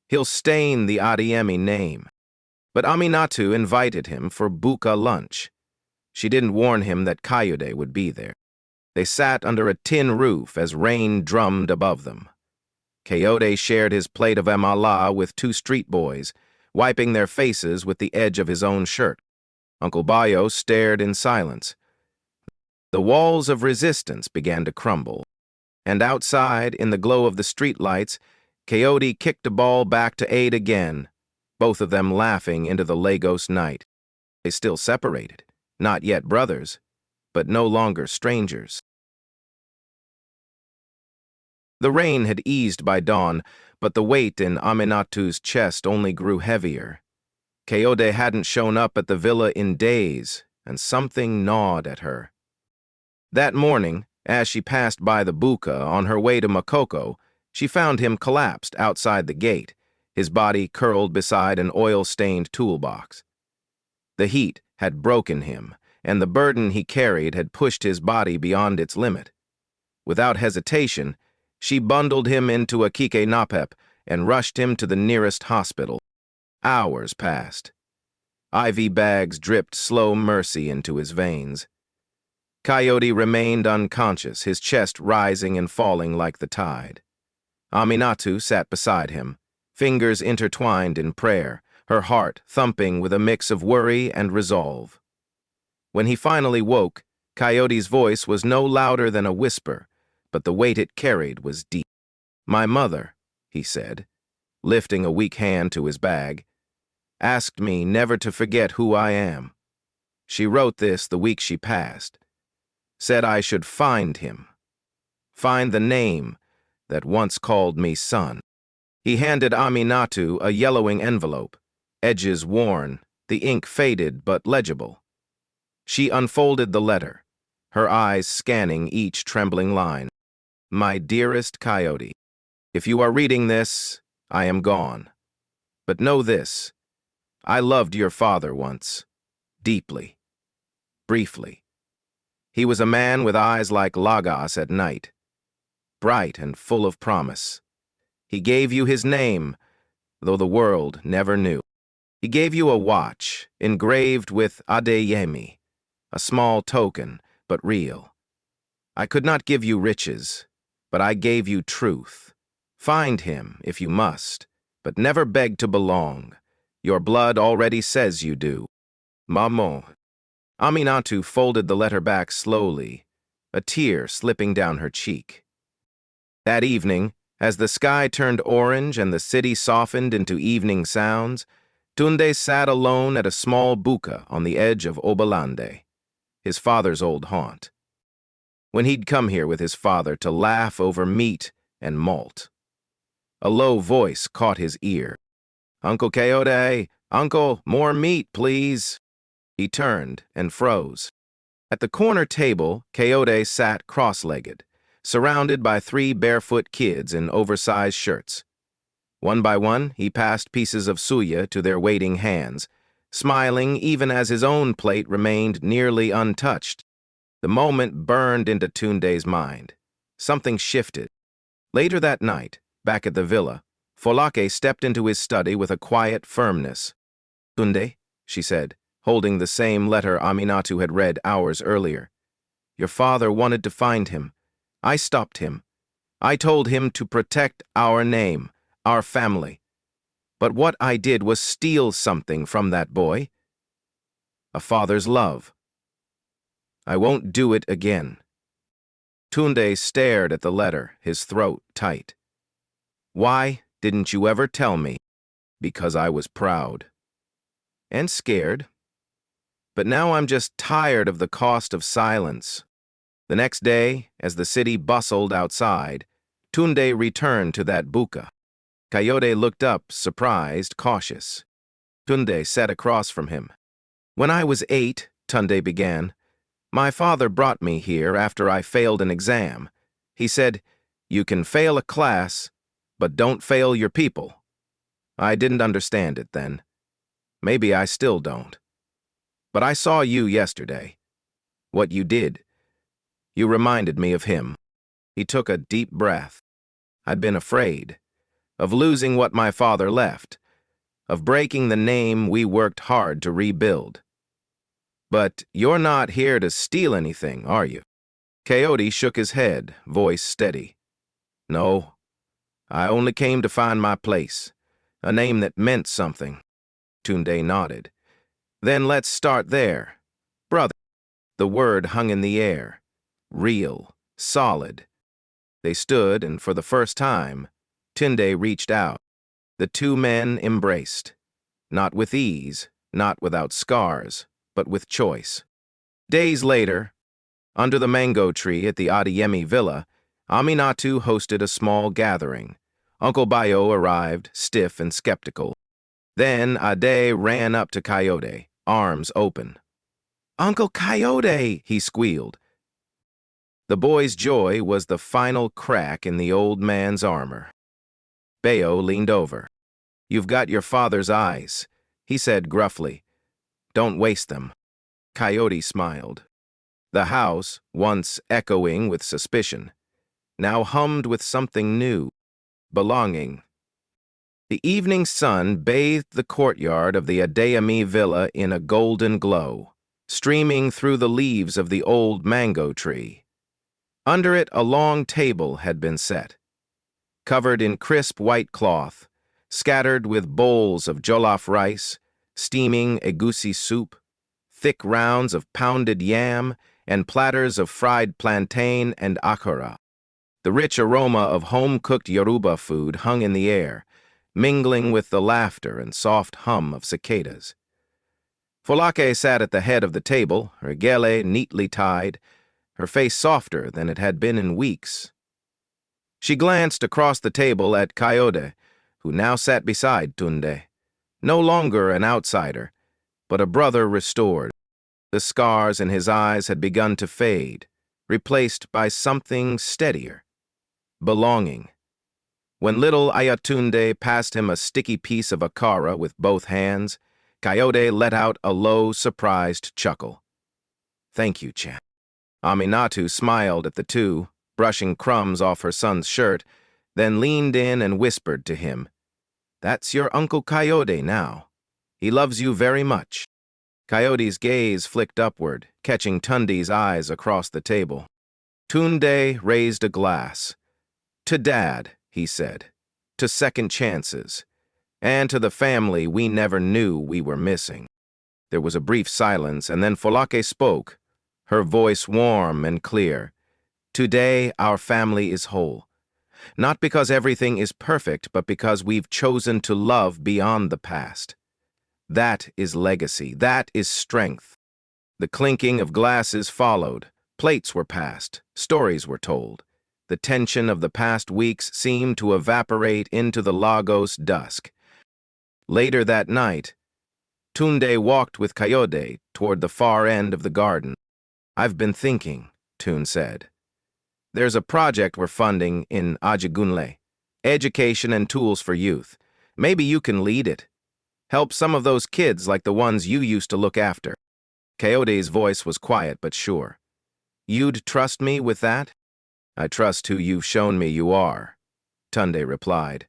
"He'll stain the Adeyemi name." But Aminatu invited him for buka lunch. She didn't warn him that Coyote would be there. They sat under a tin roof as rain drummed above them. Coyote shared his plate of amala with two street boys, wiping their faces with the edge of his own shirt. Uncle Bayo stared in silence. The walls of resistance began to crumble, and outside, in the glow of the streetlights, Coyote kicked a ball back to Ade again, both of them laughing into the Lagos night. They still separated, not yet brothers, but no longer strangers. The rain had eased by dawn, but the weight in Aminatu's chest only grew heavier. Coyote hadn't shown up at the villa in days, and something gnawed at her. That morning, as she passed by the buka on her way to Makoko, she found him collapsed outside the gate, his body curled beside an oil-stained toolbox. The heat had broken him, and the burden he carried had pushed his body beyond its limit. Without hesitation, she bundled him into a kike napep and rushed him to the nearest hospital. Hours passed. IV bags dripped slow mercy into his veins. Coyote remained unconscious, his chest rising and falling like the tide. Aminatu sat beside him, fingers intertwined in prayer, her heart thumping with a mix of worry and resolve. When he finally woke, Coyote's voice was no louder than a whisper, but the weight it carried was deep. "My mother," he said, lifting a weak hand to his bag, "asked me never to forget who I am. She wrote this the week she passed. Said I should find him. Find the name that once called me son." He handed Aminatu a yellowing envelope, edges worn, the ink faded but legible. She unfolded the letter, her eyes scanning each trembling line. "My dearest Coyote, if you are reading this, I am gone. But know this, I loved your father once, deeply, briefly. He was a man with eyes like Lagos at night, bright and full of promise. He gave you his name, though the world never knew. He gave you a watch, engraved with Adeyemi, a small token, but real. I could not give you riches, but I gave you truth. Find him, if you must, but never beg to belong. Your blood already says you do. Maman." Aminatu folded the letter back slowly, a tear slipping down her cheek. That evening, as the sky turned orange and the city softened into evening sounds, Tunde sat alone at a small buka on the edge of Obalande, his father's old haunt. When he'd come here with his father to laugh over meat and malt. A low voice caught his ear. "Uncle Coyote, uncle, more meat, please." He turned and froze. At the corner table, Coyote sat cross-legged, surrounded by 3 barefoot kids in oversized shirts. One by one, he passed pieces of suya to their waiting hands, smiling even as his own plate remained nearly untouched. The moment burned into Tunde's mind. Something shifted. Later that night, back at the villa, Folake stepped into his study with a quiet firmness. "Tunde," she said, holding the same letter Aminatu had read hours earlier. "Your father wanted to find him. I stopped him. I told him to protect our name, our family. But what I did was steal something from that boy. A father's love. I won't do it again." Tunde stared at the letter, his throat tight. "Why didn't you ever tell me?" "Because I was proud. And scared. But now I'm just tired of the cost of silence." The next day, as the city bustled outside, Tunde returned to that buka. Coyote looked up, surprised, cautious. Tunde sat across from him. "When I was 8, Tunde began, my father brought me here after I failed an exam. He said, 'You can fail a class, but don't fail your people.' I didn't understand it then. Maybe I still don't. But I saw you yesterday. What you did. You reminded me of him." He took a deep breath. "I'd been afraid. Of losing what my father left. Of breaking the name we worked hard to rebuild. But you're not here to steal anything, are you?" Coyote shook his head, voice steady. "No. I only came to find my place. A name that meant something." Tunde nodded. "Then let's start there. Brother." The word hung in the air. Real, solid. They stood, and for the first time, Tunde reached out. The 2 men embraced. Not with ease, not without scars, but with choice. Days later, under the mango tree at the Adeyemi villa, Aminatu hosted a small gathering. Uncle Bayo arrived, stiff and skeptical. Then Ade ran up to Coyote, arms open. "Uncle Coyote!" he squealed. The boy's joy was the final crack in the old man's armor. Bayo leaned over. "You've got your father's eyes," he said gruffly. "Don't waste them." Coyote smiled. The house, once echoing with suspicion, now hummed with something new, belonging. The evening sun bathed the courtyard of the Adeyemi villa in a golden glow, streaming through the leaves of the old mango tree. Under it, a long table had been set, covered in crisp white cloth, scattered with bowls of jollof rice, steaming egusi soup, thick rounds of pounded yam, and platters of fried plantain and akara. The rich aroma of home-cooked Yoruba food hung in the air, mingling with the laughter and soft hum of cicadas. Folake sat at the head of the table, her gele neatly tied, her face softer than it had been in weeks. She glanced across the table at Kayode, who now sat beside Tunde, no longer an outsider, but a brother restored. The scars in his eyes had begun to fade, replaced by something steadier. Belonging. When little Ayatunde passed him a sticky piece of akara with both hands, Kayode let out a low, surprised chuckle. "Thank you, Chan." Aminatu smiled at the two, brushing crumbs off her son's shirt, then leaned in and whispered to him, "That's your Uncle Kayode now. He loves you very much." Coyote's gaze flicked upward, catching Tunde's eyes across the table. Tunde raised a glass. "To Dad," he said, "to second chances, and to the family we never knew we were missing." There was a brief silence, and then Folake spoke, her voice warm and clear. "Today our family is whole. Not because everything is perfect, but because we've chosen to love beyond the past. That is legacy. That is strength." The clinking of glasses followed. Plates were passed. Stories were told. The tension of the past weeks seemed to evaporate into the Lagos dusk. Later that night, Tunde walked with Kayode toward the far end of the garden. "I've been thinking," Tun said. "There's a project we're funding in Ajigunle, education and tools for youth. Maybe you can lead it. Help some of those kids like the ones you used to look after." Kayode's voice was quiet but sure. "You'd trust me with that?" "I trust who you've shown me you are," Tunde replied.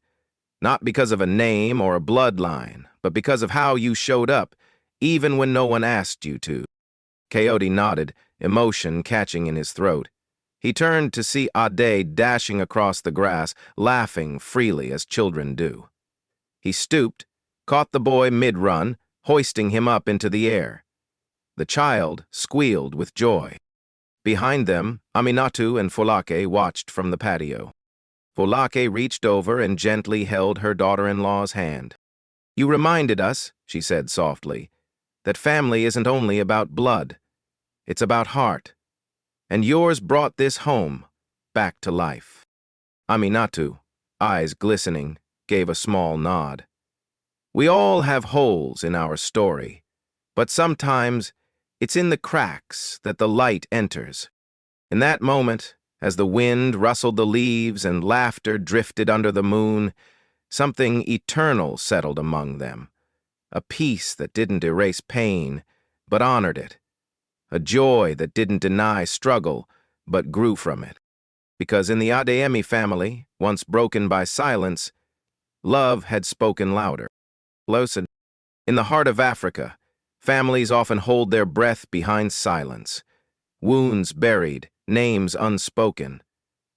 "Not because of a name or a bloodline, but because of how you showed up, even when no one asked you to." Coyote nodded, emotion catching in his throat. He turned to see Ade dashing across the grass, laughing freely as children do. He stooped, caught the boy mid-run, hoisting him up into the air. The child squealed with joy. Behind them, Aminatu and Folake watched from the patio. Folake reached over and gently held her daughter-in-law's hand. "You reminded us," she said softly, "that family isn't only about blood. It's about heart. And yours brought this home, back to life." Aminatu, eyes glistening, gave a small nod. "We all have holes in our story, but sometimes it's in the cracks that the light enters." In that moment, as the wind rustled the leaves and laughter drifted under the moon, something eternal settled among them, a peace that didn't erase pain, but honored it, a joy that didn't deny struggle, but grew from it. Because in the Adeyemi family, once broken by silence, love had spoken louder. Listen, in the heart of Africa, families often hold their breath behind silence, wounds buried, names unspoken.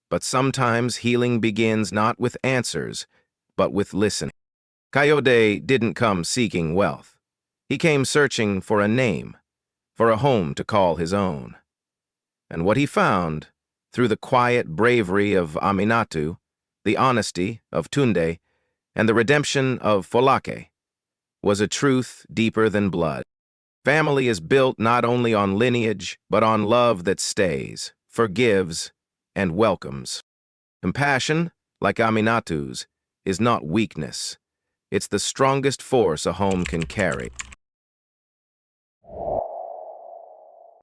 But sometimes healing begins not with answers, but with listening. Kayode didn't come seeking wealth. He came searching for a name, for a home to call his own. And what he found, through the quiet bravery of Aminatu, the honesty of Tunde, and the redemption of Folake, was a truth deeper than blood. Family is built not only on lineage, but on love that stays, forgives, and welcomes. Compassion, like Aminatu's, is not weakness. It's the strongest force a home can carry.